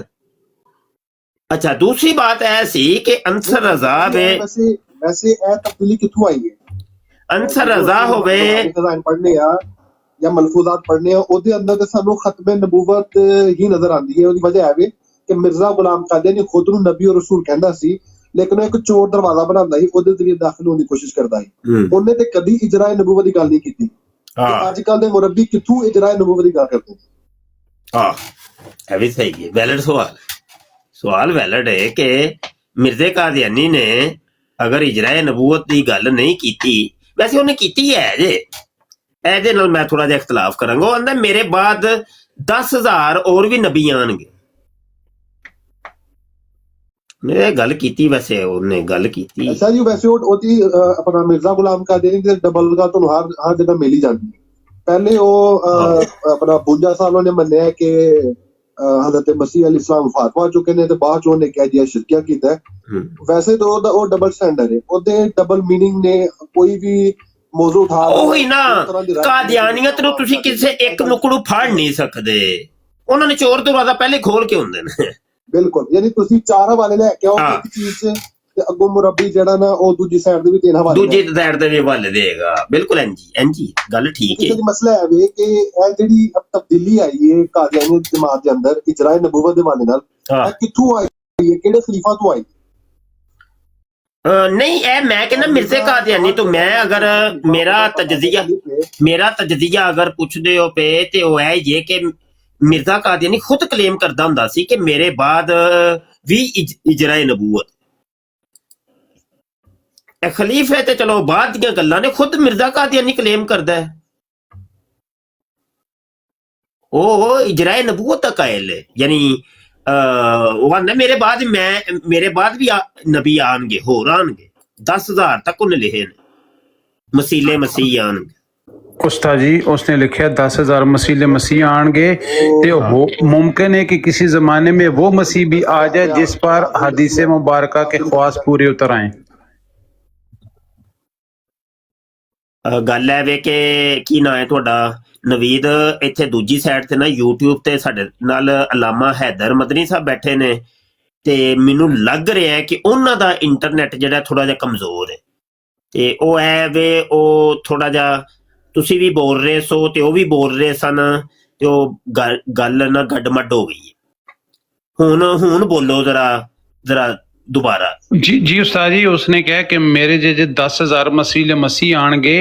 ਅੱਛਾ, ਦੂਸਰੀ ਬਾਤ ਇਹ ਸੀ ਕਿ ਅੰਸਰ ਰਜ਼ਾ ਵੈਸੇ ਇਹ ਤਬਦੀਲੀ ਕਿੱਥੋਂ ਆਈ ਹੈ? ਅੰਸਰ ਰਜ਼ਾ ਹੋਵੇ ਡਿਜ਼ਾਈਨ ਪੜ੍ਹਨੇ ਆ ਜਾਂ ਮਲਫੂਜ਼ਾਤ ਪੜ੍ਹਨੇ ਆ, ਉਹਦੇ ਅੰਦਰ ਤੇ ਸਾਨੂੰ ਖਤਮੇ ਨਬੂਵਤ ਹੀ ਨਜ਼ਰ ਆਉਂਦੀ ਹੈ। ਉਹਦੀ ਵਜ੍ਹਾ ਹੈ ਵੀ ਕਿ ਮਿਰਜ਼ਾ ਗੁਲਾਮ ਕਾਦੀਆਨੀ ਖੁਦ ਨੂੰ ਨਬੀ ਔਰ ਰਸੂਲ ਕਹਿੰਦਾ ਸੀ, ਲੇਕਿਨ ਉਹ ਇੱਕ ਚੋਰ ਦਰਵਾਜ਼ਾ ਬਣਾਉਂਦਾ ਸੀ, ਉਹਦੇ ਜ਼ਰੀਏ ਦਾਖਲ ਹੋਣ ਦੀ ਕੋਸ਼ਿਸ਼ ਕਰਦਾ ਸੀ। ਉਹਨੇ ਤੇ ਕਦੀ ਇਜਰਾਏ ਨਬੂਵਤ ਦੀ ਗੱਲ ਨਹੀਂ ਕੀਤੀ। ਅੱਜ ਕੱਲ ਦੇ ਮੁਰੱਬੀ ਕਿੱਥੋਂ ਇਜਰਾਏ ਨਬੂਵਤ ਦੀ ਗੱਲ ਕਰਦੇ ਨੇ? ਇਹ ਵੀ ਸਹੀ ਹੈ, ਵੈਲਿਡ ਸਵਾਲ ਵੈਲਿਡ ਹੈ ਕਿ ਮਿਰਜ਼ੇ ਕਾਦੀਆਨੀ ਨੇ ਅਗਰ ਇਜਰਾਏ ਨਬੂਵਤ ਦੀ ਗੱਲ ਨਹੀਂ ਕੀਤੀ, ਵੈਸੇ ਉਹਨੇ ਕੀਤੀ ਹੈ ਜੇ, ਇਹਦੇ ਨਾਲ ਮੈਂ ਥੋੜਾ ਜਿਹਾ ਇਖਤਲਾਫ ਕਰਾਂਗਾ। ਉਹ ਕਹਿੰਦਾ ਮੇਰੇ ਬਾਅਦ 10,000 ਹੋਰ ਵੀ ਨਬੀ ਆਣਗੇ। ਮੈਂ ਗੱਲ ਕੀਤੀ, ਵੈਸੇ ਉਹਨੇ ਗੱਲ ਕੀਤੀ। ਅੱਛਾ ਜੀ, ਵੈਸੇ ਉਹਦੀ ਆਪਣਾ ਮਿਰਜ਼ਾ ਗੁਲਾਮ ਕਾਦੀਆਨੀ ਦੀ ਡਬਲ ਗੱਲ ਤੁਹਾਨੂੰ ਹਰ ਜਗ੍ਹਾ ਮਿਲ ਹੀ ਜਾਂਦੀ ਹੈ। ਪਹਿਲੇ ਉਹ ਆਪਣਾ 52 ਸਾਲ ਉਹਨੇ ਮੰਨਿਆ ਕਿ हजरत मसीह अली इस्लाम वफात पा चुके ने, ते बाद च उन्हें कह दिया शिरकिया कीता है। वैसे तो वो डबल स्टैंडर्ड है, ਉਹਦੇ ਡਬਲ ਮੀਨਿੰਗ ਨੇ। ਕੋਈ ਵੀ ਮੌਜੂ ਉਠਾ ਉਹੀ ਨਾ, ਕਾਦੀਆਨੀਅਤ ਨੂੰ ਤੁਸੀਂ ਕਿਸੇ ਇੱਕ ਨੁਕੜੂ ਫੜ ਨਹੀਂ ਸਕਦੇ, ਉਹਨਾਂ ਨੇ ਚੋਰ ਦਰਵਾਜ਼ਾ ਪਹਿਲੇ ਖੋਲ ਕੇ ਹੁੰਦੇ ਨੇ। ਬਿਲਕੁਲ, ਯਾਨੀ ਤੁਸੀਂ ਚਾਰ ਹਵਾਲੇ ਲੈ ਕੇ ਆਓ ਇੱਕ ਚੀਜ਼ 'ਚ ਤੇ ਅੱਗੋਂ ਮੁਰੱਬੀ ਜਿਹੜਾ ਨਾ ਉਹ ਦੂਜੀ ਸਾਈਡ ਦੇ ਵੀ ਦੇਣ ਹਵਾਲੇ ਦੂਜੀ ਸਾਈਡ ਦੇ ਵੀ ਵੱਲ ਦੇਗਾ। ਬਿਲਕੁਲ ਇੰਜੀ ਗੱਲ ਠੀਕ ਹੈ। ਜੀ ਮਸਲਾ ਹੈ ਵੇ ਕਿ ਇਹ ਜਿਹੜੀ ਤਬਦੀਲੀ ਆਈ ਹੈ ਕਾਦੀਆਨੀ ਜਮਾਤ ਦੇ ਅੰਦਰ ਇਜਰਾਏ ਨਬੂਵਤ ਦੇ ਹਵਾਲੇ ਨਾਲ, ਇਹ ਕਿੱਥੋਂ ਆਈ ਹੈ, ਕਿਹੜੇ ਖਲੀਫਾ ਤੋਂ ਆਈ? ਨਹੀਂ ਇਹ ਮੈਂ ਕਹਿੰਦਾ ਮਿਰਜ਼ੇ ਕਾਦੀਆਨੀ ਤੋਂ ਮੈਂ ਅਗਰ ਮੇਰਾ ਤਜਜ਼ੀਆ ਅਗਰ ਪੁੱਛਦੇ ਹੋ ਪਏ ਤੇ ਉਹ ਹੈ ਜੇ ਕਿ ਮਿਰਜ਼ਾ ਕਾਦੀਆਨੀ ਖੁਦ ਕਲੇਮ ਕਰਦਾ ਹੁੰਦਾ ਸੀ ਕਿ ਮੇਰੇ ਬਾਅਦ ਵੀ ਇਜਰਾਏ ਨਬੂਵਤ। ਇਹ ਖਲੀਫੇ ਤੇ ਚਲੋ ਬਾਅਦ ਦੀਆਂ ਗੱਲਾਂ ਨੇ, ਖੁਦ ਮਿਰਜ਼ਾ ਕਾਦੀਆਨੀ ਕਲੇਮ ਕਰਦਾ ਹੈ ਉਹ ਇਜਰਾਏ ਨਬੂਵਤ ਦਾ ਕਾਇਲ ਹੈ। ਯਾਨੀ ਉਹ ਕਹਿੰਦਾ ਮੇਰੇ ਬਾਅਦ ਵੀ ਨਬੀ ਆਣਗੇ, ਹੋਰ ਆਣਗੇ 10,000 ਤੱਕ ਉਹਨੇ ਲਿਖੇ ਨੇ ਮਸੀਲੇ ਮਸੀਹ ਆਣਗੇ। उस्ताद जी उसने लिखा 10,000 मसीह मसीह आएंगे तो वो मुमकिन है कि किसी जमाने में वो मसीह भी आ जाए जिस पर हदीस मुबारक के ख्वास पूरे उतर आए। ਗੱਲ ਹੈ ਵੇ ਕਿ ਕੀ ਨਾਂ ਹੈ ਤੁਹਾਡਾ ਨਵੀਦ, ਇੱਥੇ ਦੂਜੀ ਸਾਈਡ ਤੇ ਨਾ YouTube ਤੇ ਸਾਡੇ ਨਾਲ ਅਲਾਮਾ ਹੈਦਰ ਮਦਨੀ ਸਾਹਿਬ ਬੈਠੇ ਨੇ ਤੇ ਮੈਨੂੰ ਲੱਗ ਰਿਹਾ ਹੈ ਕਿ ਉਹਨਾਂ ਦਾ ਇੰਟਰਨੈਟ ਜਿਹੜਾ ਥੋੜਾ ਜਿਹਾ ਕਮਜ਼ੋਰ ਹੈ ਤੇ ਉਹ ਹੈ ਵੇ ਉਹ ਥੋੜਾ ਜਿਹਾ ਤੁਸੀਂ ਵੀ ਬੋਲ ਰਹੇ ਸੋ ਤੇ ਉਹ ਵੀ ਬੋਲ ਰਹੇ ਸਨ ਤੇ ਉਹ ਗੱਲ ਨਾ ਗੱਡਮੱਡ ਹੋ ਗਈ ਹੈ। ਹੁਣ ਬੋਲੋ ਜਰਾ दोबारा। जी उस्ताद जी उसने कहा कि मेरे जे 10,000 मसीह आएंगे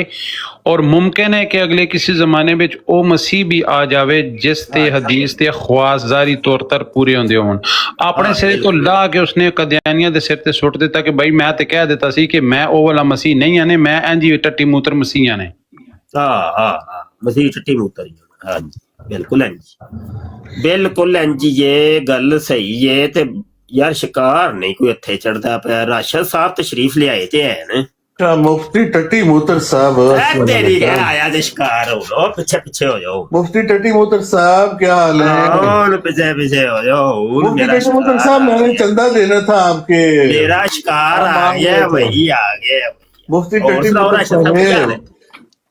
और मुमकिन है कि अगले किसी जमाने में ओ मसीह भी आ जावे जिस ते हदीस ते ख्वास जारी तौर पर पूरे होंदे होण। अपने सिर तो ला के उसने कदियानिया दे सिर ते सुट दिता कि भाई मैं ते कह दिता सी कि मैं ओ वाला मसीह नहीं आने, मैं इंजी टट्टी मूत्र मसीह आने। मसीह टट्टी मूत्र। हां बिल्कुल इंजी ये गल सही है ते यार शिकार नहीं कोई इत्थे चढ़दा पिया। राशिद साहब तशरीफ ले आए थे हैं मुफ्ती टट्टी मूतर साहब तेरी आया जे शिकार हो लो, पीछे हो जाओ। मुफ्ती टट्टी मूतर साहब क्या हाल है? पीछे हो जाओ। मुफ्ती टट्टी मूतर साहब मैंने चंदा देना था आपके। मेरा शिकार आ गया वही आ गया। मुफ्ती टट्टी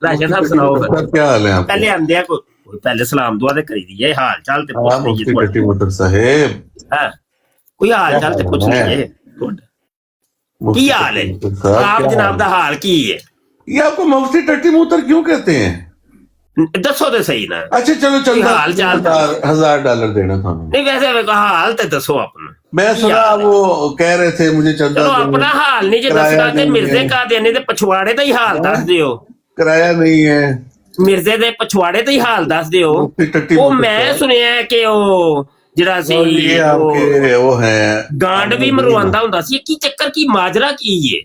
राशिद साहब सुनाओ क्या हाल है? पहले आंदे पहले सलाम दुआ ते करी दी हाल चाल ते पूछ लीजिए। मुफ्ती टट्टी मूतर साहब हां कोई हाल चाल ते पूछ लीजिए की हाल है आप जनाब दा हाल की है? ये आपको मुफ्ती टट्टी मूतर क्यों कहते हैं? दसो तो सही ना। अच्छा चलो चलो हाल चाल $1,000 देना था। नहीं वैसे मेरे को हाल तो दसो अपना। मैं सुना वो कह रहे थे मुझे चंदा। चलो अपना हाल नहीं जो दसना ते मिर्जे कादियानी दे पछवाड़े दा ही हाल दस दियो। किराया नहीं है मिर्जे दे पछवाड़े दा ही हाल दस दियो। वो मैं सुनिया है कि वो ਜਿਹੜਾ ਸੀ ਉਹ ਹੈ ਗਾਂਡ ਵੀ ਮਰਵਾਉਂਦਾ ਹੁੰਦਾ ਸੀ। ਕੀ ਚੱਕਰ ਕੀ ਮਾਜਰਾ ਕੀ ਹੈ?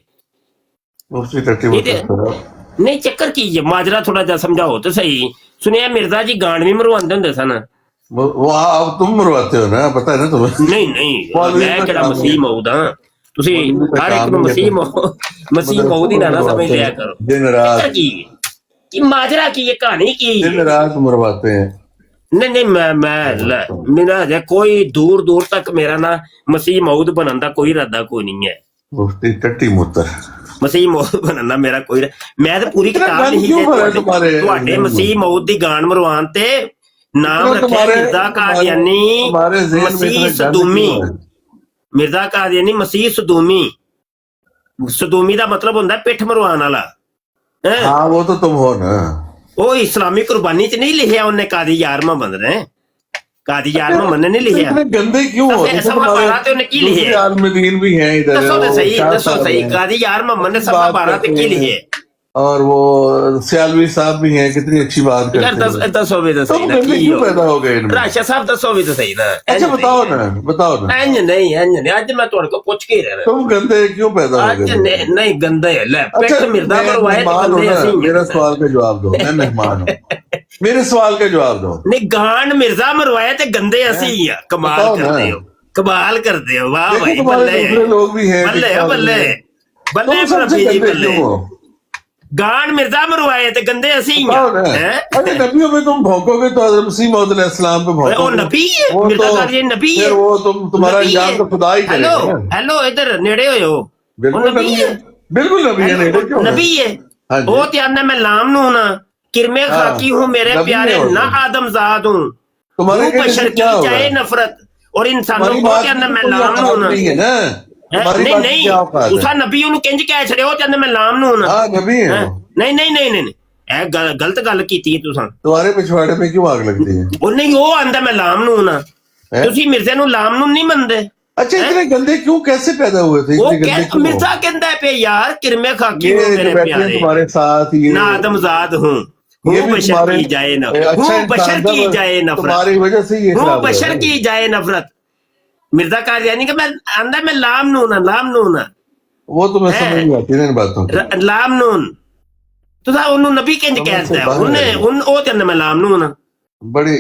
ਨਹੀਂ ਚੱਕਰ ਕੀ ਹੈ ਮਾਜਰਾ ਥੋੜਾ ਜਿਹਾ ਸਮਝਾਓ ਤੇ ਸਹੀ। ਸੁਣਿਆ ਮਿਰਜ਼ਾ ਜੀ ਗਾਂਡ ਵੀ ਮਰਵਾਉਂਦੇ ਹੁੰਦੇ ਸਨ। अब तुम मरवाते हो ना, पता है ना तुम्हें? नहीं मैं ਕਿਹੜਾ ਮਸੀਹ ਮੌਦ ਹਾਂ। ਤੁਸੀਂ ਹਰ ਇੱਕ ਨੂੰ ਮਸੀਹ ਮੌਦ ਹੀ ਨਾ ਸਮਝ ਲਿਆ ਕਰੋ। दिन रात ਕੀ ਮਾਜਰਾ ਕੀ ਹੈ ਕਹਾਣੀ ਕੀ? दिन रात मरवाते हैं। नहीं मेरा अजय कोई दूर तक मेरा ना मसीह मौद बनने का कोई इरादा कोई नहीं है। मुफ्ती टट्टी मूतर मसीह मौद बनने मेरा कोई मैं तो पूरी किताब लिखी मसीह मौद दी गान मरवान ते नाम रखे मिर्जा कादियानी मसीह सदूमी। मिर्जा कादियानी मसीह सदूमी दा मतलब होंदा पिठ मरवान वाला। हाँ वो तो तुम हो ना। वो इस्लामी कुर्बानी च नहीं लिखा उन्हें कादी यार मोहम्मद ने। कादी यार मोहम्मद ने नहीं लिखा। गंदे क्यों हो? सफा 12 ते उन्हें की लिखे? आलमदीन भी हैं इधर। दसो तो सही कादी यार मोहम्मद ने सफा 12 ते की लिखे? और वो सियालवी साहब भी हैं, कितनी अच्छी बात करते हैं। दसो भी तो सही ना क्यों पैदा हो गए इनमें? राशिद साहब दसो भी तो सही ना। अच्छा बताओ ना इंज नहीं आज मैं तुहाडे को पूछ के रहा। तुम गंदे क्यों पैदा हो गए? आज नहीं गंदे ले पेट मिर्दा मरवाए तो गंदे असि। मेरा सवाल का जवाब दो, मैं मेहमान हूं। मेरे सवाल का जवाब दो। नहीं गांड मिर्जा मरवाए ते गंदे असि कमाल करते हो वाह भाई बल्ले। लोग भी हैं बल्ले गांड मिर्जा मरवाए ते गंदे असी अरे नबियों में तुम भौंकोगे तो हज़रत मसीह मौद अलैहिस्सलाम पे भौंकोगे। वो नबी है मिर्जा कादियानी नबी है। वो तुम्हारा इंजाम तो खुदा ही करेगा। हेलो इधर नेड़े हो। बिल्कुल नबी है नबी है। वो त्याना मैं लाम नू ना किरमे खाकी हूँ मेरे प्यारे ना आदमजाद हूँ। तुम्हारे बशर की चाहे नफरत और इंसानों को क्या मैं लाम नू ना तुम्हारी नहीं बात की नहीं क्या औकात है? उसा नबी ਉਹਨੂੰ ਕਿੰਜ ਕਹਿ ਛੜਿਓ ਕਹਿੰਦੇ ਮੈਂ ਲਾਮ ਨੂੰ ਨਾ हाँ नबी है वो। ਨਹੀਂ ਨਹੀਂ ਨਹੀਂ ਨਹੀਂ ਇਹ ਗਲਤ ਗੱਲ ਕੀਤੀ ਤੁਸੀਂ तुम्हारे पिछवाड़े में क्यों आग लगती है? ਉਹ ਨਹੀਂ ਉਹ ਆਂਦਾ ਮੈਂ ਲਾਮ ਨੂੰ ਨਾ हैं? ਤੁਸੀਂ ਮਿਰਜ਼ੇ ਨੂੰ ਲਾਮ ਨੂੰ ਨਹੀਂ ਮੰਨਦੇ अच्छा इतने गंदे क्यों कैसे पैदा हुए थे? ਉਹ इतने गंदे क्यों? ਮਿਰਜ਼ਾ ਕਹਿੰਦਾ ਪਿਆ ਯਾਰ ਕਿਰਮੇ ਖਾਕੀ ये ਹੋ जो ਮੇਰੇ बैठे हैं ਪਿਆਰੇ तुम्हारे साथ ये ना आदमजाद हूँ ये हूँ भी बशर तुम्हारे की जाए न अच्छा हूँ इंसान बशर था, की जाए नफरत तुम्हारी वजह से ये हूँ खराब बशर हुआ है। की जाए नफरत मिर्जा कादियानी कि मैं आंदा मैं लाम नून वो तुम्हें है। समझ नहीं आती ना इन बातों की। लाम नून तो था उन्होंने नबी किंज समझ कहता से है बाहर उन्हें है। उन ओ तेरे मैं लाम नून बड़ी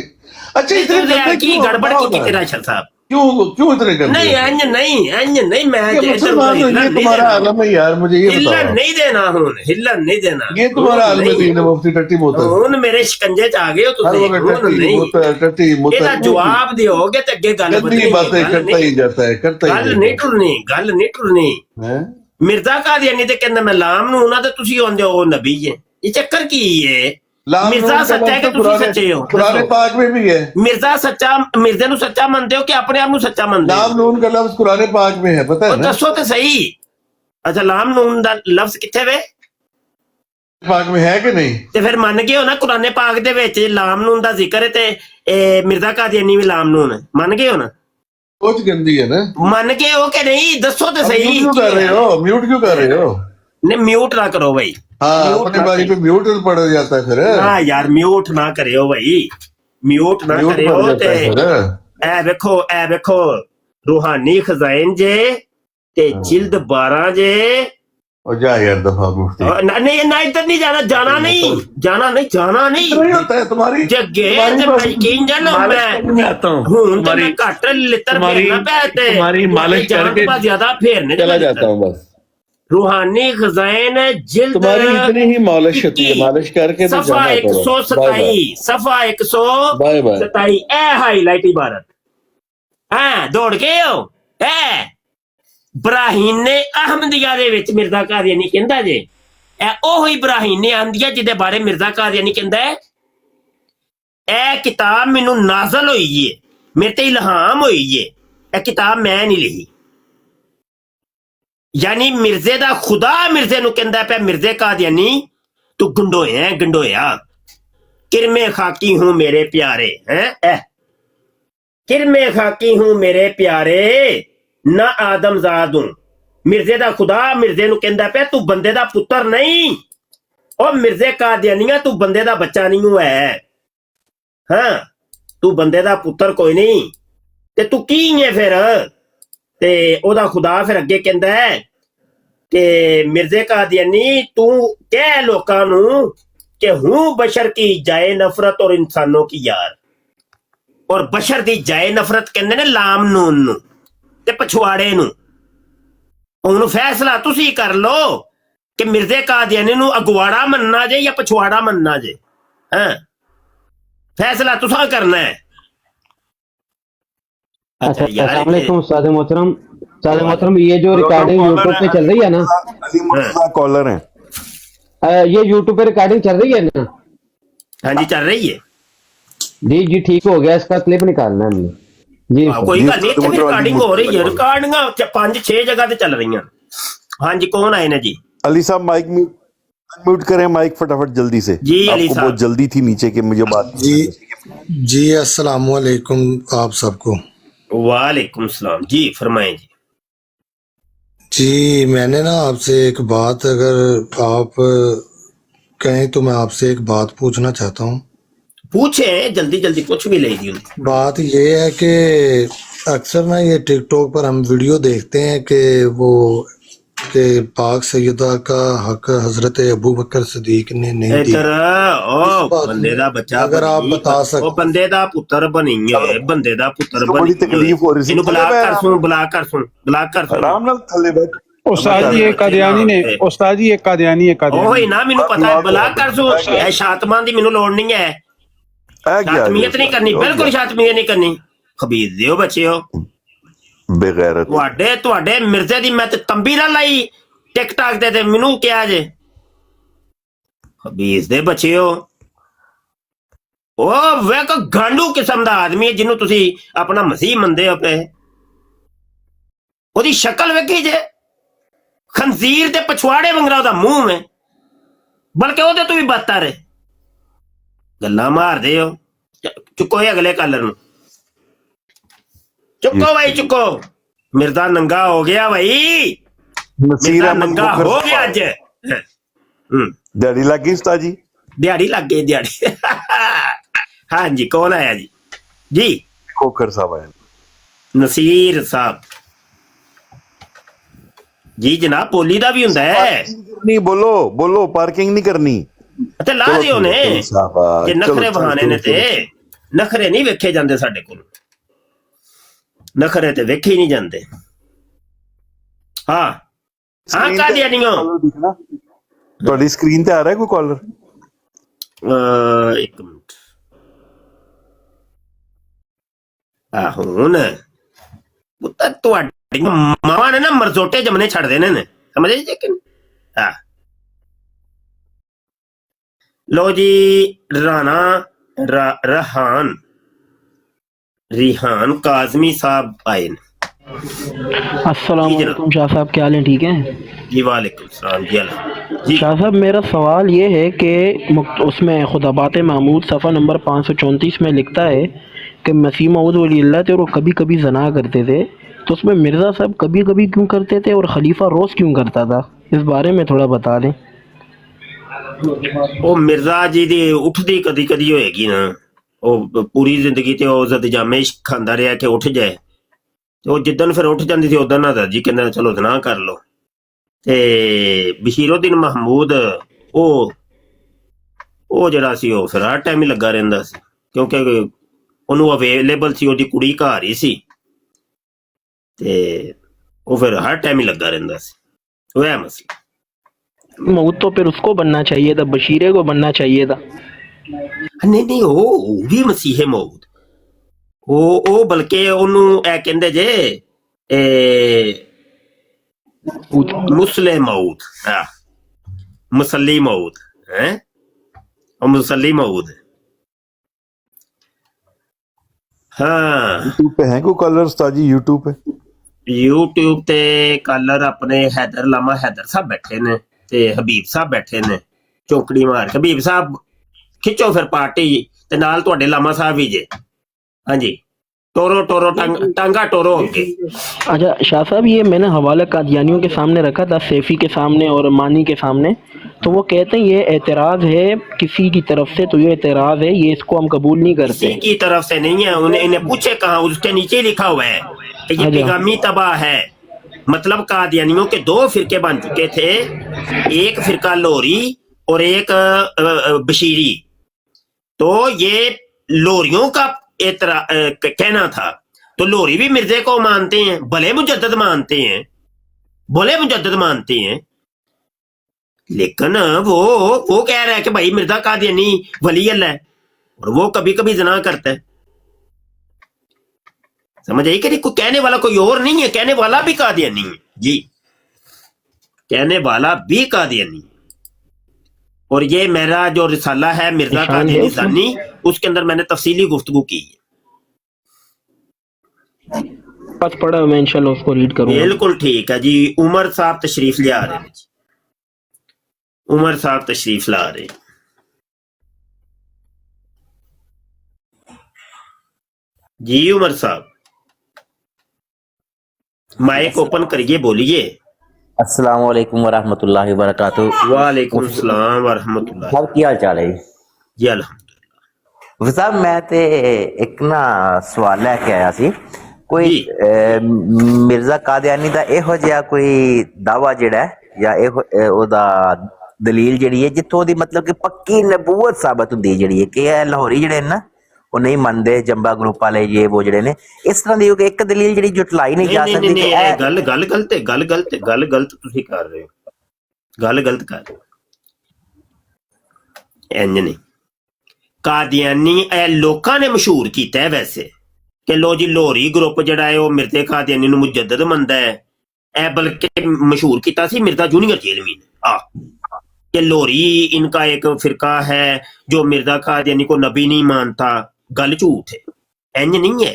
अच्छा इतने गंदे की क्यों गड़बड़ होता की है? तेरा शर साहब क्यों क्यों इतने गंदे नहीं अंज नहीं मैं ये मुसलमान तो ये तुम्हारा आलम है यार, मुझे ये हिलन बताओ। नहीं देना हूं हिलन नहीं देना ये तुम्हारा आलम दीन है, मुफ्ती टट्टी मोहतर। ਹੁਣ ਮੇਰੇ ਸ਼ਿਕੰਜੇ ਚ ਆ ਗਏ ਹੋ हर ਤੁਸੀਂ वक्त ਹੁਣ टट्टी ਨਹੀਂ मोहतर टट्टी ਇਹਦਾ मोहतर ਜਵਾਬ ਦਿਓਗੇ ਤੇ ਅੱਗੇ ਗੱਲ गंदी ਵਧੇਗੀ बातें करता ही जाता है, करता ही ਗੱਲ जाता ਨਹੀਂ ਟੁਰਨੀ ਗੱਲ ਨਹੀਂ ਟੁਰਨੀ है। ਮਿਰਜ਼ਾ ਕਾਦੀਆਨੀ ਤੇ ਕਹਿੰਦਾ ਮੈਂ ਲਾਮ ਨੂੰ ਉਹਨਾਂ ਤੇ ਤੁਸੀਂ ਆਉਂਦੇ ਹੋ ਉਹ ਨਬੀ ਹੈ ਇਹ ਚੱਕਰ ਕੀ ਹੈ लाम मिर्जा नून का सच्चा है लफ्ज़ कि तुसी कुरान- सच्चे हो? कुरान दसो। पाक में भी है। ਮਿਰਜ਼ਾ ਸੱਚਾ ਮਿਰਜ਼ੇ ਨੂੰ ਸੱਚਾ ਮੰਨਦੇ ਹੋ ਕਿ ਆਪਣੇ ਆਪ ਨੂੰ ਸੱਚਾ ਮੰਨਦੇ ਹੋ लाम नून का लफ्ज कुरान पाक में है, पता ਉਹ है ना? ਦੱਸੋ ਤੇ ਸਹੀ ਅੱਛਾ ਲਾਮ ਨੂਨ ਦਾ ਲਫ਼ਜ਼ ਕਿੱਥੇ ਵੇ पाक में है कि नहीं? ਤੇ ਫਿਰ ਮੰਨ ਗਏ ਹੋ ਨਾ ਕੁਰਾਨੇ ਪਾਕ ਦੇ ਵਿੱਚ ਲਾਮ ਨੂਨ ਦਾ ਜ਼ਿਕਰ ਹੈ ਤੇ ਇਹ ਮਿਰਜ਼ਾ ਕਾਦੀਆਨੀ ਵੀ ਲਾਮ ਨੂਨ ਹੈ ਮੰਨ ਗਏ ਹੋ ਨਾ सोच गंदी है ना? ਮੰਨ ਗਏ ਹੋ ਕਿ ਨਹੀਂ ਦੱਸੋ ਤੇ अब ਸਹੀ म्यूट क्यों कर रहे हो? म्यूट क्यों कर रहे हो? ਨੇ ਮਿਊਟ ਨਾ ਕਰੋ ਭਾਈ हाँ, म्यूट अपनी ना बारी पे म्यूट पड़ जाता है फिर। ਨਾ ਯਾਰ ਮਿਊਟ ਨਾ ਕਰਿਓ ਭਾਈ ਮਿਊਟ ਨਾ म्यूट ਕਰਿਓ पड़ जाता ਤੇ है फिर। ਇਹ ਵੇਖੋ ਰੂਹਾਨੀ ਖਜ਼ਾਇਨ ਜੇ ਤੇ ਜਿਲਦ 12 ਜੇ और जा यार दफा मुफ्ती। नहीं ना इधर नहीं जाना नहीं नहीं होता है तुम्हारी जगे तुम्हारी ते बात- यकीन जानो मैं आता हूँ हूं तो मैं घट लितर फेरना पैते तुम्हारी मालिश करके ज्यादा फेरने चला जाता हूँ बस। रूहानी खजाइन जिल्द तुम्हारी इतनी ही मालिश होती है, 21, मालिश करके तो सफा जाना करो। 127 सफा बाय बाय। 127 ए हाईलाइट इबारत हाँ दौड़ के हो है ਬਰਾਹੀਨੇ ਅਹਮਦੀਆ ਦੇ ਵਿੱਚ ਮਿਰਜ਼ਾ ਕਾਦੀਆਨੀ ਕਹਿੰਦਾ ਜੇ ਇਹ ਉਹ ਹੀ ਬਰਾਹੀਨੇ ਅਹਮਦੀਆ ਜਿਹਦੇ ਬਾਰੇ ਮਿਰਜ਼ਾ ਕਾਦੀਆਨੀ ਕਹਿੰਦਾ ਹੈ ਇਹ ਕਿਤਾਬ ਮੈਨੂੰ ਨਾਜ਼ਲ ਹੋਈ ਏ ਮੇਰੇ ਤੇ ਇਲਹਾਮ ਹੋਈ ਏ ਇਹ ਕਿਤਾਬ ਮੈਂ ਨਹੀਂ ਲਿਖੀ ਯਾਨੀ ਮਿਰਜ਼ੇ ਦਾ ਖੁਦਾ ਮਿਰਜ਼ੇ ਨੂੰ ਕਹਿੰਦਾ ਪਿਆ ਮਿਰਜ਼ੇ ਕਾਦੀਆਨੀ ਤੂੰ ਗੰਡੋਇਆ ਕਿਰਮੇ ਖਾਕੀ ਹੂੰ ਮੇਰੇ ਪਿਆਰੇ ਹੈ ਕਿਰਮੇ ਖਾਕੀ ਹੂੰ ਮੇਰੇ ਪਿਆਰੇ ਨਾ ਆਦਮਜ਼ਾਦ ਹੂੰ ਮਿਰਜ਼ੇ ਦਾ ਖੁਦਾ ਮਿਰਜ਼ੇ ਨੂੰ ਕਹਿੰਦਾ ਪਿਆ ਤੂੰ ਬੰਦੇ ਦਾ ਪੁੱਤਰ ਨਹੀਂ ਉਹ ਮਿਰਜ਼ੇ ਕਾਦੀਆਨੀਆਂ ਤੂੰ ਬੰਦੇ ਦਾ ਬੱਚਾ ਨਹੀਂ ਹੈ ਹਾਂ ਤੂੰ ਬੰਦੇ ਦਾ ਪੁੱਤਰ ਕੋਈ ਨਹੀਂ ਤੇ ਤੂੰ ਕੀ ਹੈ ਫਿਰ ਤੇ ਉਹਦਾ ਖੁਦਾ ਫਿਰ ਅੱਗੇ ਕਹਿੰਦਾ ਹੈ ਕਿ ਮਿਰਜ਼ੇ ਕਾਦੀਆਨੀ ਤੂੰ ਕਹਿ ਲੋਕਾਂ ਨੂੰ ਕਿ ਹੂੰ ਬਸ਼ਰ ਕੀ ਜਾਏ ਨਫ਼ਰਤ ਔਰ ਇਨਸਾਨੋਂ ਕੀ ਯਾਰ ਔਰ ਬਸ਼ਰ ਦੀ ਜਾਏ ਨਫ਼ਰਤ ਕਹਿੰਦੇ ਨੇ ਲਾਮ ਨੂਨ ਨੂੰ ਤੇ ਪਛਵਾੜੇ ਨੂੰ ਉਹਨੂੰ ਫੈਸਲਾ ਤੁਸੀਂ ਕਰ ਲਓ ਕਿ ਮਿਰਜ਼ੇ ਕਾਦੀਆਨੀ ਨੂੰ ਅਗਵਾੜਾ ਮੰਨਣਾ ਜੇ ਜਾਂ ਪਛਵਾੜਾ ਮੰਨਣਾ ਜੇ ਹਾਂ फैसला तुसा करना है अच्छा अस्सलाम वालेकुम उस्ताद मोहतरम ये जो रिकॉर्डिंग यूट्यूब पे चल रही है ना हाँ। कॉलर है ये यूट्यूब पे रिकॉर्डिंग चल रही है ना हाँ जी चल रही है जी ठीक हो गया इसका क्लिप निकालना है हमने जी कोई गल नहीं रिकॉर्डिंग हो रही है रिकॉर्डिंग 5-6 जगह ते चल रही हैं हाँ जी कौन आए ना जी अली साहब माइक म्यूट करें माइक फटाफट जल्दी से जी अली आपको साहब बहुत जल्दी थी नीचे के मुझे बात जी अस्सलाम वालेकुम आप सबको। वालेकुम सलाम जी फरमाएं जी जी मैंने ना आपसे एक बात अगर आप कहें तो मैं आपसे एक बात पूछना चाहता हूँ। पूछे जल्दी जल्दी कुछ भी ले दी बात ये है कि अक्सर ना ये टिकटॉक पर हम वीडियो देखते हैं कि वो कि पाक सैयदा का हक हजरत अबू बकर सदीक ने नहीं दिया। बंदे दा बच्चा अगर आप बता सकते ओ बंदे दा पुत्र बनी है बंदे दा पुत्र बड़ी बनी तकलीफ हो रही थी इनु ब्लॉक कर सुन आराम नाल थल्ले बैठ उस्ताद जी एक कादियानी ने उस्ताद जी एक कादियानी ओही ना मैनू पता है ब्लॉक कर सुन ए शातमान दी मैनू लोड़ नहीं है शातमियत नहीं करनी बिल्कुल शातमियत नहीं करनी खबीज दियो बच्चे हो बेगैरत ਤੁਹਾਡੇ ਮਿਰਜ਼ੇ ਦੀ ਮੈਂ ਤੇ ਤੰਬੀ ਨਾ ਲਾਈ ਟਿਕਟਾਕ ਤੇ ਮੈਨੂੰ ਕਿਹਾ ਜੇ ਖਬੀਜ਼ ਦੇ ਬੱਚਿਓ ਉਹ ਵੇਖ ਗਾਂਡੂ ਕਿਸਮ ਦਾ ਆਦਮੀ ਹੈ ਜਿਹਨੂੰ ਤੁਸੀਂ ਆਪਣਾ ਮਸੀਹ ਮੰਨਦੇ ਹੋ ਪਏ ਉਹਦੀ ਸ਼ਕਲ ਵੇਖੀ ਜੇ, ਖੰਜ਼ੀਰ ਤੇ ਪਛਵਾੜੇ ਵੰਗਰਾ ਉਹਦਾ ਮੂੰਹ ਹੈ, ਬਲਕਿ ਉਹਦੇ ਤੋਂ ਵੀ ਬਦਤਰ ਹੈ। ਗੱਲਾਂ ਮਾਰਦੇ ਹੋ। ਚੁੱਕੋ ਇਹ ਅਗਲੇ ਕਾਲਰ ਨੂੰ, ਚੁੱਕੋ ਭਾਈ ਚੁੱਕੋ। ਮਿਰਜ਼ਾ ਨੰਗਾ ਹੋ ਗਿਆ ਭਾਈ, ਮਿਰਜ਼ਾ ਨੰਗਾ ਹੋ ਗਿਆ ਅੱਜ। ਦਿਹਾੜੀ ਲੱਗ ਗਈ ਉਸਤਾਦ ਜੀ? ਦਿਹਾੜੀ ਲੱਗ ਗਈ, ਦਿਹਾੜੀ। ਹਾਂਜੀ, ਕੌਣ ਆਇਆ ਜੀ? ਜੀ ਖੋਖਰ ਸਾਹਿਬ ਆਏ। ਨਸੀਰ ਸਾਹਿਬ ਜੀ। ਜਨਾਬ ਪੋਲੀ ਦਾ ਵੀ ਹੁੰਦਾ ਹੈ। ਨਹੀਂ ਬੋਲੋ ਬੋਲੋ, ਪਾਰਕਿੰਗ ਨਹੀਂ ਕਰਨੀ ਤੇ ਲਾ ਦਿਓ ਨੇ ਜੇ ਨਖਰੇ ਬਹਾਨੇ ਨੇ। ਤੇ ਨਖਰੇ ਨਹੀਂ ਵੇਖੇ ਜਾਂਦੇ ਸਾਡੇ ਕੋਲ, ਨਖਰੇ ਤੇ ਵੇਖੇ ਹੀ ਨਹੀਂ ਜਾਂਦੇ। ਹਾਂ ਹਾਂ, ਕਾਦੀਆਨੀਓ। ਤੁਹਾਡੀ ਸਕਰੀਨ ਤੇ ਆ ਰਿਹਾ ਕੋਈ ਕਾਲਰ? ਇੱਕ ਮਿੰਟ। ਹੁਣ ਪੁੱਤਰ ਤੁਹਾਡੀਆਂ ਮਾਵਾਂ ਨੇ ਨਾ ਮਰਜ਼ੋਟੇ ਜਮਨੇ ਛੱਡ ਦੇਣੇ ਨੇ, ਸਮਝੇ ਜੀ? ਹਾਂ ਲੋ ਜੀ, ਰਾਣਾ रिहान काजमी साहब आए। अस्सलाम वालेकुम शाह साहब, क्या हाल है? ठीक है जी, वालेकुम सलाम जी। शाह साहब मेरा सवाल ये है कि उसमें खुदाबात महमूद सफ़ा नंबर 534 में लिखता है कि मसीह मऊद वलील्लाह थे और वो कभी कभी जना करते थे, तो उसमें मिर्ज़ा साहब कभी कभी क्यों करते थे और खलीफा रोज़ क्यों करता था? इस बारे में थोड़ा बता दें। ਉਹ ਮਿਰਜ਼ਾ ਜੀ ਦੀ ਉੱਠਦੀ ਕਦੀ ਕਦੀ ਹੋਏਗੀ ਨਾ, ਉਹ ਪੂਰੀ ਜ਼ਿੰਦਗੀ ਤੇ ਉਹ ਜ਼ਦ-ਜਾਮੇ ਖਾਂਦਾ ਰਿਹਾ ਕਿ ਉੱਠ ਜਾਏ, ਤੇ ਉਹ ਜਿੱਦਣ ਫਿਰ ਉੱਠ ਜਾਂਦੀ ਸੀ ਉਦੋਂ ਨਾ ਜੀ ਕਹਿੰਦਾ ਚਲੋ ਜ਼ਨਾ ਕਰ ਲਓ। ਤੇ ਬਸ਼ੀਰਉদ্দিਨ ਮਹਮੂਦ ਉਹ ਜਿਹੜਾ ਸੀ ਉਹ ਫਿਰ ਹਰ ਟਾਈਮ ਹੀ ਲੱਗਾ ਰਹਿੰਦਾ ਸੀ, ਕਿਉਂਕਿ ਉਹਨੂੰ ਅਵੇਲੇਬਲ ਸੀ, ਉਹਦੀ ਕੁੜੀ ਘਰ ਹੀ ਸੀ, ਤੇ ਉਹ ਫਿਰ ਹਰ ਟਾइम ही लगा रहता सी। वह मसला मऊद तो फिर उसको बनना चाहिए था, बशीरे को बनना चाहिए था। नहीं नहीं, वो भी मसीहे मऊद, वो बल्कि ਉਹਨੂੰ ਇਹ ਕਹਿੰਦੇ ਜੇ मुसले मऊद, हाँ मुसली मऊद है, और मुसली मऊद। हाँ यूट्यूब पे है कोई कॉलर उस्ताद जी? यूट्यूब पे ते कलर अपने हैदर लामा हैदर साहब बैठे ने ते हबीब साहब बैठे ने, चौकड़ी मार के हबीब साहब खिचो फिर पार्टी ते नाल तुहाडे लामा साहब भी जे। हाँ जी, टोरो टोरो टांगा टोरो होके। अच्छा शाह साहब, ये मैंने हवाला कादियानियों के सामने रखा था, सैफी के सामने और मानी के सामने, तो वो कहते हैं ये एतराज है किसी की तरफ से, तो ये एतराज है, ये इसको हम कबूल नहीं करते। किसी की तरफ से नहीं है, उन्हें पूछे कहाँ, उसके नीचे लिखा हुआ है कि ये पैगामी तबाह है। मतलब कादियानियों के दो फिरके बन चुके थे, एक फिरका लोरी और एक बशीरी, तो ये लोरियों का कहना था। तो लोरी भी मिर्जे को मानते हैं, भले मुजद्दद मानते हैं, भले मुजद्दद मानते हैं, लेकिन वो कह रहा है कि भाई मिर्जा कादियानी वली अल्लाह है और वो कभी कभी जना करता है। समझ आई कि कोई कहने वाला कोई और नहीं है, कहने वाला भी कादियानी है जी, कहने वाला भी कादियानी। और ये मेरा जो रिसाला है मिर्जा कादियानी ज़ानी, उसके अंदर मैंने तफसीली गुफ्तगू की है, बस पढ़ा मैं इंशाल्लाह उसको रीड करूंगा। बिल्कुल ठीक है जी। उमर साहब तशरीफ ले आ रहे हैं, उमर साहब तशरीफ ला रहे हैं जी। उमर साहब माइक ओपन करिए, बोलिए। अस्सलाम वालेकुम वरहमतुल्लाहि वबरकातुहू। वालेकुम सलाम वरहमतुल्लाह। साहब की हाल चाल है जी? अल्हम्दुलिल्लाह। साहब मैं ते एक ना सवाल लेके आया सी, कोई मिर्जा कादियानी दा इहो जिहा कोई दावा जिहड़ा है या ओदा दलील जिहड़ी है जित्थों दी मतलब कि पक्की नबूवत साबित हुंदी जिहड़ी है कि लाहौरी जिहड़े ना वो नहीं मनदे, जंबा ग्रुप वाले ये वो जिहड़े ने, इस तरह दी एक दलील जिहड़ी जुटलाई नहीं जा सकदी कि गल गलत तुसीं कर रहे हो, गल गलत कर रहे हो। इंज नहीं, कादियानी लोकां ने मशहूर कीता है वैसे कि लो जी लोहरी ग्रुप जिहड़ा है वो मिर्जे कादियानी नूं मुजद्दद मनदा है, बल्कि मशहूर कीता सी मिर्जा जूनियर जेलवी ने कि लोहरी इनका एक फिरका है जो मिर्जा कादियानी को नबी नहीं मानता। गल झूठ है, इंज नहीं है।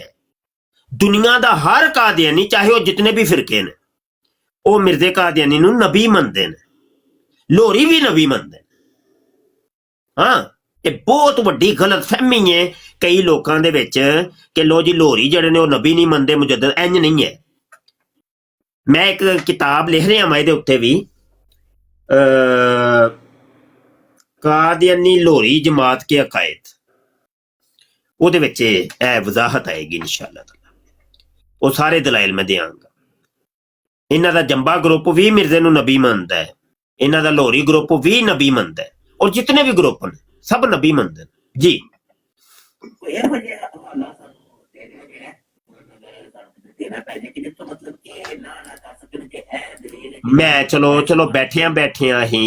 ਦੁਨੀਆ ਦਾ ਹਰ ਕਾਦੀਆਨੀ ਚਾਹੇ ਉਹ ਜਿਤਨੇ ਵੀ ਫਿਰਕੇ ਨੇ ਉਹ ਮਿਰਜ਼ੇ ਕਾਦੀਆਨੀ ਨੂੰ ਨਬੀ ਮੰਨਦੇ ਨੇ, ਲੋਰੀ ਵੀ ਨਬੀ ਮੰਨਦੇ ਨੇ। ਹਾਂ, ਇਹ ਬਹੁਤ ਵੱਡੀ ਗਲਤ ਫਹਿਮੀ ਹੈ ਕਈ ਲੋਕਾਂ ਦੇ ਵਿੱਚ ਕਿ ਲੋ ਜੀ ਲੋਰੀ ਜਿਹੜੇ ਨੇ ਉਹ ਨਬੀ ਨਹੀਂ ਮੰਨਦੇ, ਮੁਜੱਦਦ। ਇੰਜ ਨਹੀਂ ਹੈ। ਮੈਂ ਇੱਕ ਕਿਤਾਬ ਲਿਖ ਰਿਹਾ ਮੈਂ ਇਹਦੇ ਉੱਤੇ ਵੀ, ਕਾਦੀਆਨੀ ਲੋਰੀ ਜਮਾਤ ਕੇ ਅਕਾਇਦ, ਉਹਦੇ ਵਿੱਚ ਇਹ ਵਜ਼ਾਹਤ ਆਏਗੀ ਇਨਸ਼ਾਅੱਲਾ ਤਾਲਾ। ਉਹ ਸਾਰੇ ਦਲਾਇਲ ਮੈਂ ਦਿਆਂਗਾ। ਇਹਨਾਂ ਦਾ ਜੰਬਾ ਗਰੁੱਪ ਵੀ ਮਿਰਜ਼ੇ ਨੂੰ ਨਬੀ ਮੰਨਦਾ ਹੈ, ਇਹਨਾਂ ਦਾ ਲੋਰੀ ਗਰੁੱਪ ਵੀ ਨਬੀ ਮੰਨਦਾ ਹੈ, ਔਰ ਜਿਤਨੇ ਵੀ ਗਰੁੱਪ ਨੇ ਸਭ ਨਬੀ ਮੰਨਦੇ ਨੇ ਜੀ। ਮੈਂ ਚਲੋ ਬੈਠਿਆਂ ਹੀ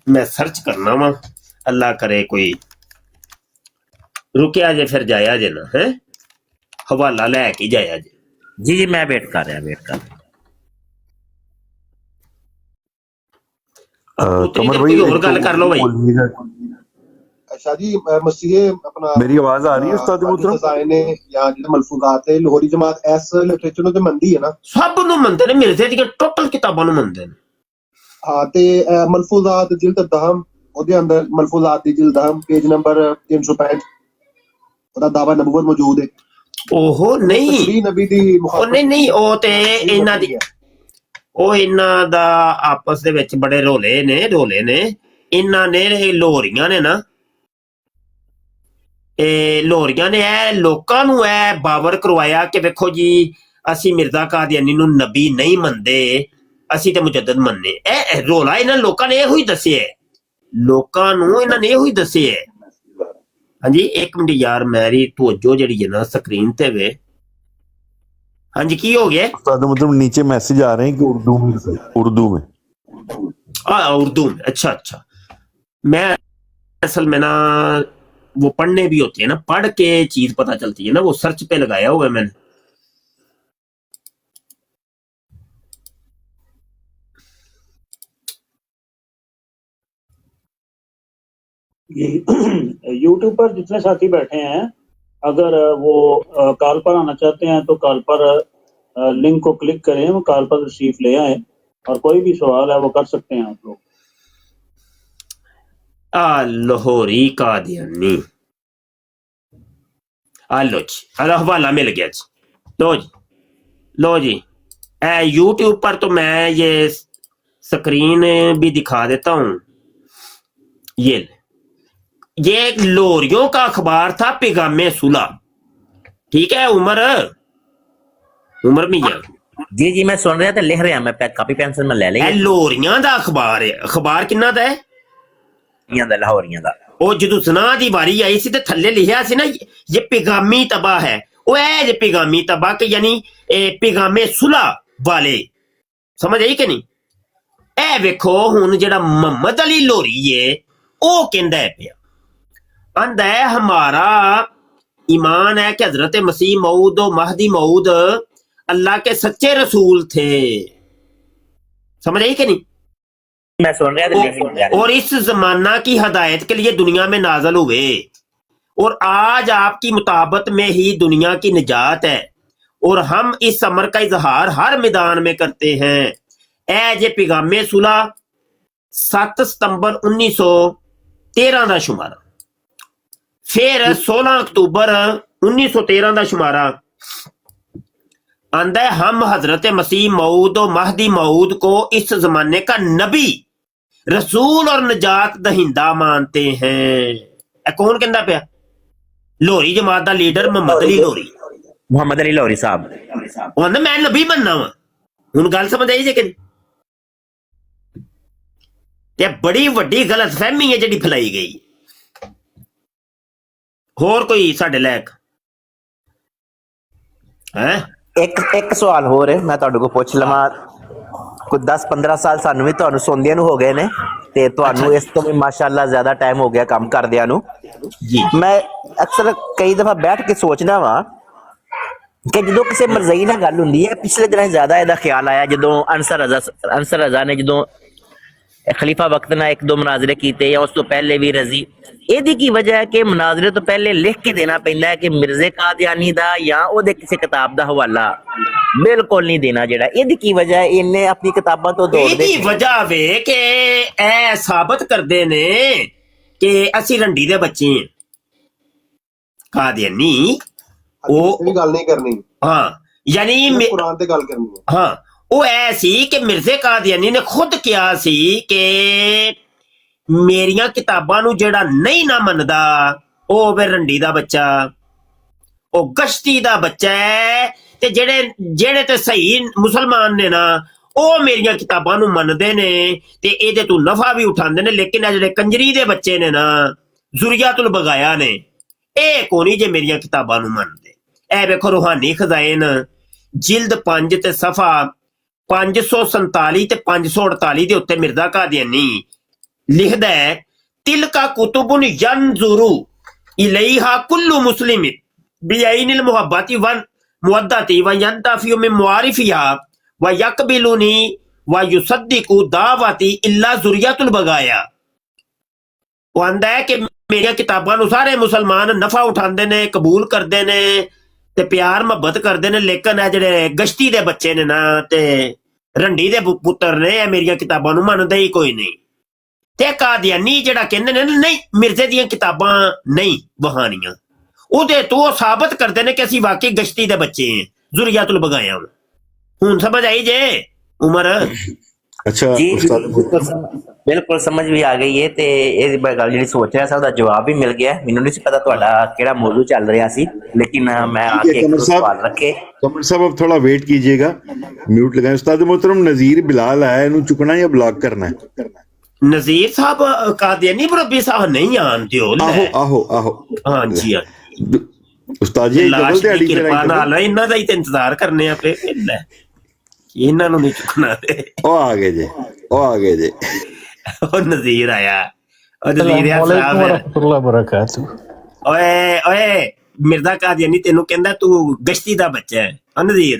ਮੈਂ ਸਰਚ ਕਰਨਾ ਵਾ, ਅੱਲਾ करे कोई रुकिया जे फिर जाया जे ना है, हवाला लैके जाया जे। जी जी मैं वेट कर रहा कमर भाई और गल कर लो भाई। अच्छा जी, मसीह अपना मेरी आवाज आ रही है उस्ताद मोहतरम? खजाने या ਜਿਹੜੇ ਮਲਫੂਜ਼ਾਤ ਹੈ ਲਾਹੌਰੀ ਜਮਾਤ ਇਸ ਲਿਟਰੇਚਰ ਨੂੰ ਤੇ ਮੰਨਦੀ ਹੈ ਨਾ? ਸਭ ਨੂੰ ਮੰਨਦੇ ਨੇ, ਮਿਰਜ਼ੇ ਦੀਆਂ ਟੋਟਲ ਕਿਤਾਬਾਂ ਨੂੰ ਮੰਨਦੇ ਨੇ। ਹਾਂ, ਤੇ ਮਲਫੂਜ਼ਾਤ ਜਿਲਦ ਦਹਮ, ਉਹਦੇ ਅੰਦਰ ਮਲਫੂਜ਼ਾਤ ਦੀ ਜਿਲਦ ਦਹਮ ਪੇਜ ਨੰਬਰ 365 ਉਹਦਾ ਦਾਵਾ ਨਬੂਵਤ ਮੌਜੂਦ ਹੈ। ਉਹ ਨਹੀਂ, ਤਸ਼ਰੀਹ ਨਬੀ ਦੀ ਉਹ ਨਹੀਂ, ਉਹ ਤੇ ਇਹਨਾਂ ਦੀ, ਉਹ ਇਹਨਾਂ ਦਾ ਆਪਸ ਦੇ ਵਿੱਚ ਬੜੇ ਰੋਲੇ ਨੇ ਇਹਨਾਂ ਨੇ ਲੋਹਰੀਆਂ ਨੇ ਨਾ, ਇਹ ਲੋਹਰੀਆਂ ਨੇ ਇਹ ਲੋਕਾਂ ਨੂੰ ਇਹ ਬਾਵਰ ਕਰਵਾਇਆ ਕਿ ਵੇਖੋ ਜੀ ਅਸੀਂ ਮਿਰਜ਼ਾ ਕਾਦੀਆਨੀ ਨੂੰ ਨਬੀ ਨਹੀਂ ਮੰਨਦੇ, ਅਸੀਂ ਤੇ ਮੁਜੱਦਦ ਮੰਨਦੇ। ਇਹ ਰੋਲਾ ਇਹਨਾਂ ਲੋਕਾਂ ਨੇ ਇਹੋ ਹੀ ਦੱਸਿਆ, ਲੋਕਾਂ ਨੂੰ ਇਹਨਾਂ ਨੇ ਇਹੋ ਹੀ ਦੱਸਿਆ। ਹਾਂਜੀ ਇੱਕ ਮਿੰਟ ਯਾਰ, ਮੇਰੀ ਤਵੱਜੋ ਜਿਹੜੀ ਹੈ ਨਾ ਸਕਰੀਨ ਤੇ ਵੇ। ਹਾਂਜੀ की हो गया? मतलब नीचे मैसेज आ रहे हैं कि उर्दू में उर्दू में। अच्छा, मैं असल में ना वो पढ़ने भी होते हैं ना, पढ़ के चीज पता चलती है ना, वो सर्च पे लगाया हुआ है मैंने। यूट्यूब पर जितने साथी बैठे हैं, अगर वो कॉल पर आना चाहते हैं तो कॉल पर लिंक को क्लिक करें, वो कॉल पर तशरीफ ले आए और कोई भी सवाल है वो कर सकते हैं आप लोग। लाहौरी कादियानी, लो जी, हवाला मिल गया जी। लो जी यूट्यूब पर तो मैं ये स्क्रीन भी दिखा देता हूं। ये लोरियों का अखबार था पैगामे सुलह, ठीक है उमर मियां जी मैं सुन रहा था, लिख रहा मैं कापी पेंसिल में ले लिया। लोरियां दा अखबार है। अखबार किन्ना दा है? लाहौरियां दा। ਉਹ ਜਦੋਂ ਸੁਨਾਹ ਦੀ ਵਾਰੀ ਆਈ ਸੀ ਤੇ ਥੱਲੇ ਲਿਖਿਆ ਸੀ ਨਾ ਇਹ ਪੈਗਾਮੀ ਤਬਾਹ ਹੈ, ਉਹ ਇਹ ਜੇ ਪੈਗਾਮੀ ਤਬਾਹ ਕਿ ਯਾਨੀ ਪੈਗਾਮੇ ਸੁਲਹ ਵਾਲੇ, ਸਮਝ ਆਈ ਕਿ ਨਹੀਂ? ਇਹ ਵੇਖੋ ਹੁਣ ਜਿਹੜਾ ਮੁਹੰਮਦ ਅਲੀ ਲੋਰੀ ਏ ਉਹ ਕਹਿੰਦਾ ਪਿਆ, ਆਂਦਾ है हमारा ईमान है कि हजरत मसीह मऊद और महदी मऊद अल्लाह के सच्चे रसूल थे। समझ आई कि नहीं? मैं सुन रहा था। और इस जमाना की हदायत के लिए दुनिया में नाजल हुए और आज आपकी मुताबत में ही दुनिया की निजात है और हम इस अमर का इजहार हर मैदान में करते हैं। ए जे पैगामे सुलह 7 सितंबर 1913 का शुमारा, फिर 16 अक्तूबर 1913 का शुमारा आंदा है हम हजरत मसीह मऊद और महदी मऊद को इस जमाने का नबी रसूल और निजात दहिंदा मानते हैं। कौन कहता पिया? लोहरी जमात का लीडर मोहम्मद अली लोहरी साहब। कहंदा मैं नबी बनना वा। हुण गल समझ आई जे कि बड़ी वड्डी गलत फहमी है जिहड़ी फैलाई गई। होर कोई साडे लायक है? एक सवाल होर है मैं तुहाडे कोल पुछ लवां। कोई 10-15 साल सानू भी तुहानू सुनदियां नू हो गए ने ते तुहानू इस तो भी माशाअल्लाह ज्यादा टाइम हो गया काम करदियां नू जी। मैं अक्सर कई दफा बैठ के सोचना वा कि जो किसी मरज़ई नाल गल हुंदी है, पिछले दिनों ज्यादा इहदा ख्याल आया जदों अंसर रजा ने जदों ਖਲੀਫਾ ਵਕਤ ਨਾਲ ਇੱਕ ਦੋ ਮਨਾਜ਼ਰੇ ਕੀਤੇ ਜਾਂ ਉਸ ਤੋਂ ਪਹਿਲੇ ਵੀ ਰਜ਼ੀ, ਇਹਦੀ ਕੀ ਵਜ੍ਹਾ ਹੈ ਕਿ ਮਨਾਜ਼ਰੇ ਤੋਂ ਪਹਿਲੇ ਲਿਖ ਕੇ ਦੇਣਾ ਪੈਂਦਾ ਹੈ ਕਿ ਮਿਰਜ਼ੇ ਕਾਦੀਆਨੀ ਦਾ ਜਾਂ ਉਹਦੇ ਕਿਸੇ ਕਿਤਾਬ ਦਾ ਹਵਾਲਾ ਬਿਲਕੁਲ ਨਹੀਂ ਦੇਣਾ, ਜਿਹੜਾ ਇਹਦੀ ਕੀ ਵਜ੍ਹਾ ਹੈ? ਇਹਨੇ ਆਪਣੀ ਕਿਤਾਬਾਂ ਤੋਂ ਦੌੜਦੇ ਇਹਦੀ ਵਜ੍ਹਾ ਵੇ ਕਿ ਇਹ ਸਾਬਤ ਕਰਦੇ ਨੇ ਕਿ ਅਸੀਂ ਰੰਡੀ ਦੇ ਬੱਚੇ ਹਾਂ। ਕਾਦੀਆਨੀ ਉਹ ਗੱਲ ਨਹੀਂ ਕਰਨੀ, ਹਾਂ, ਯਾਨੀ ਕੁਰਾਨ ਤੇ ਗੱਲ ਕਰਨੀ ਹੈ। ਹਾਂ, ਉਹ ਐ ਸੀ ਕਿ ਮਿਰਜ਼ੇ ਕਾਦੀਆਨੀ ਨੇ ਖੁਦ ਕਿਹਾ ਸੀ ਕਿ ਮੇਰੀਆਂ ਕਿਤਾਬਾਂ ਨੂੰ ਜਿਹੜਾ ਨਹੀਂ ਨਾ ਮੰਨਦਾ ਉਹ ਹੋਵੇ ਰੰਡੀ ਦਾ ਬੱਚਾ, ਉਹ ਗਸ਼ਤੀ ਦਾ ਬੱਚਾ ਹੈ, ਤੇ ਜਿਹੜੇ ਤੇ ਸਹੀ ਮੁਸਲਮਾਨ ਨੇ ਨਾ ਉਹ ਮੇਰੀਆਂ ਕਿਤਾਬਾਂ ਨੂੰ ਮੰਨਦੇ ਨੇ ਤੇ ਇਹਦੇ ਤੋਂ ਨਫਾ ਵੀ ਉਠਾਉਂਦੇ ਨੇ। ਲੇਕਿਨ ਇਹ ਜਿਹੜੇ ਕੰਜਰੀ ਦੇ ਬੱਚੇ ਨੇ ਨਾ, ਜ਼ੁਰੀਆਤੁਲ ਬਗਾਇਆ ਨੇ, ਇਹ ਕੋਨੀ ਜੇ ਮੇਰੀਆਂ ਕਿਤਾਬਾਂ ਨੂੰ ਮੰਨਦੇ। ਇਹ ਵੇਖੋ ਰੂਹਾਨੀ ਖਜ਼ਾਇਨ ਜਿਲਦ 5 ਤੇ ਸਫਾ 547 ਤੇ 548 ਦੇ ਉੱਤੇ ਮਿਰਜ਼ਾ ਕਾਦੀਆਨੀ ਲਿਖਦਾ ਹੈ, ਤਿਲਕਾ ਕੁਤੁਬੁਨ ਯਨਜ਼ੁਰੂ ਇਲੈਹਾ ਕੁੱਲੂ ਮੁਸਲਿਮ ਬਿਆਇਨਿਲ ਮੁਹੱਬਤੀ ਵਨ ਮੁਅद्दती व यंतफियु मिन मुआरिफिहा व यकबिलुनी व युसद्दिकु दावती इल्ला ज़ुरियतुल बगाया। ਉਹ ਆਂਦਾ ਹੈ ਕਿ ਮੇਰੀਆਂ ਕਿਤਾਬਾਂ ਨੂੰ ਸਾਰੇ ਮੁਸਲਮਾਨ ਨਫਾ ਉਠਾਉਂਦੇ ਨੇ, ਕਬੂਲ ਕਰਦੇ ਨੇ ਤੇ ਪਿਆਰ ਮੁਹੱਬਤ ਕਰਦੇ ਨੇ, ਲੇਕਿਨ ਇਹ ਜਿਹੜੇ ਗਸ਼ਤੀ ਦੇ ਬੱਚੇ ਨੇ ਨਾ ਤੇ ਰੰਡੀ ਦੇ ਪੁੱਤਰ ਨੇ, ਇਹ ਮੇਰੀਆਂ ਕਿਤਾਬਾਂ ਨੂੰ ਮੰਨਦੇ ਹੀ ਕੋਈ ਨਹੀਂ। ਤੇ ਕਾਦੀਆਨੀ ਜਿਹੜਾ ਕਹਿੰਦੇ ਨੇ ਨਹੀਂ ਮਿਰਜ਼ੇ ਦੀਆਂ ਕਿਤਾਬਾਂ ਨਹੀਂ ਬਹਾਨੀਆਂ, ਉਹਦੇ ਤੋਂ ਉਹ ਸਾਬਤ ਕਰਦੇ ਨੇ ਕਿ ਅਸੀਂ ਵਾਕਈ ਗਸ਼ਤੀ ਦੇ ਬੱਚੇ ਹਾਂ, ਜ਼ੁਰੀਆਤੁਲ ਬਗਾਇਆ। ਹੁਣ ਸਮਝ ਆਈ ਜੇ ਉਮਰ? ਅੱਛਾ ਜੀ ਬਿਲਕੁਲ ਸਮਝ ਵੀ ਆ ਗਈ ਹੈ ਤੇ ਇਹ ਗੱਲ ਜਿਹੜੀ ਸੋਚ ਰਿਹਾ ਸਭ ਦਾ ਜਵਾਬ ਵੀ ਮਿਲ ਗਿਆ। ਮੈਨੂੰ ਨਹੀਂ ਸੀ ਪਤਾ ਤੁਹਾਡਾ ਕਿਹੜਾ ਮੌਜੂ ਚੱਲ ਰਿਹਾ ਸੀ, लेकिन मैं आके एक सवाल रखे। कमर साहब अब थोड़ा वेट कीजिएगा, म्यूट लगाएं। उस्ताद मोहतरम नज़ीर बिलाल आया, इन्हें चुकना या ब्लॉक करना है? नज़ीर साहब कादियानी मुरब्बी साहब नहीं आंदे हो। आहो आहो आहो, हाँ जी हाँ, उस्ताद जी डबल दिहाड़ी पे किरपा नाल इन्हां दा ही ते इंतजार करने आ पे, इन्हां नूं नहीं चुकना। ओ आ गए जी, ओ आ गए जी, ओ नज़ीर आया, ओ नज़ीर साहब। ओए ओए मिर्जा कादियानी तेनू कहंदा तू गश्ती दा बच्चा है। ओ नज़ीर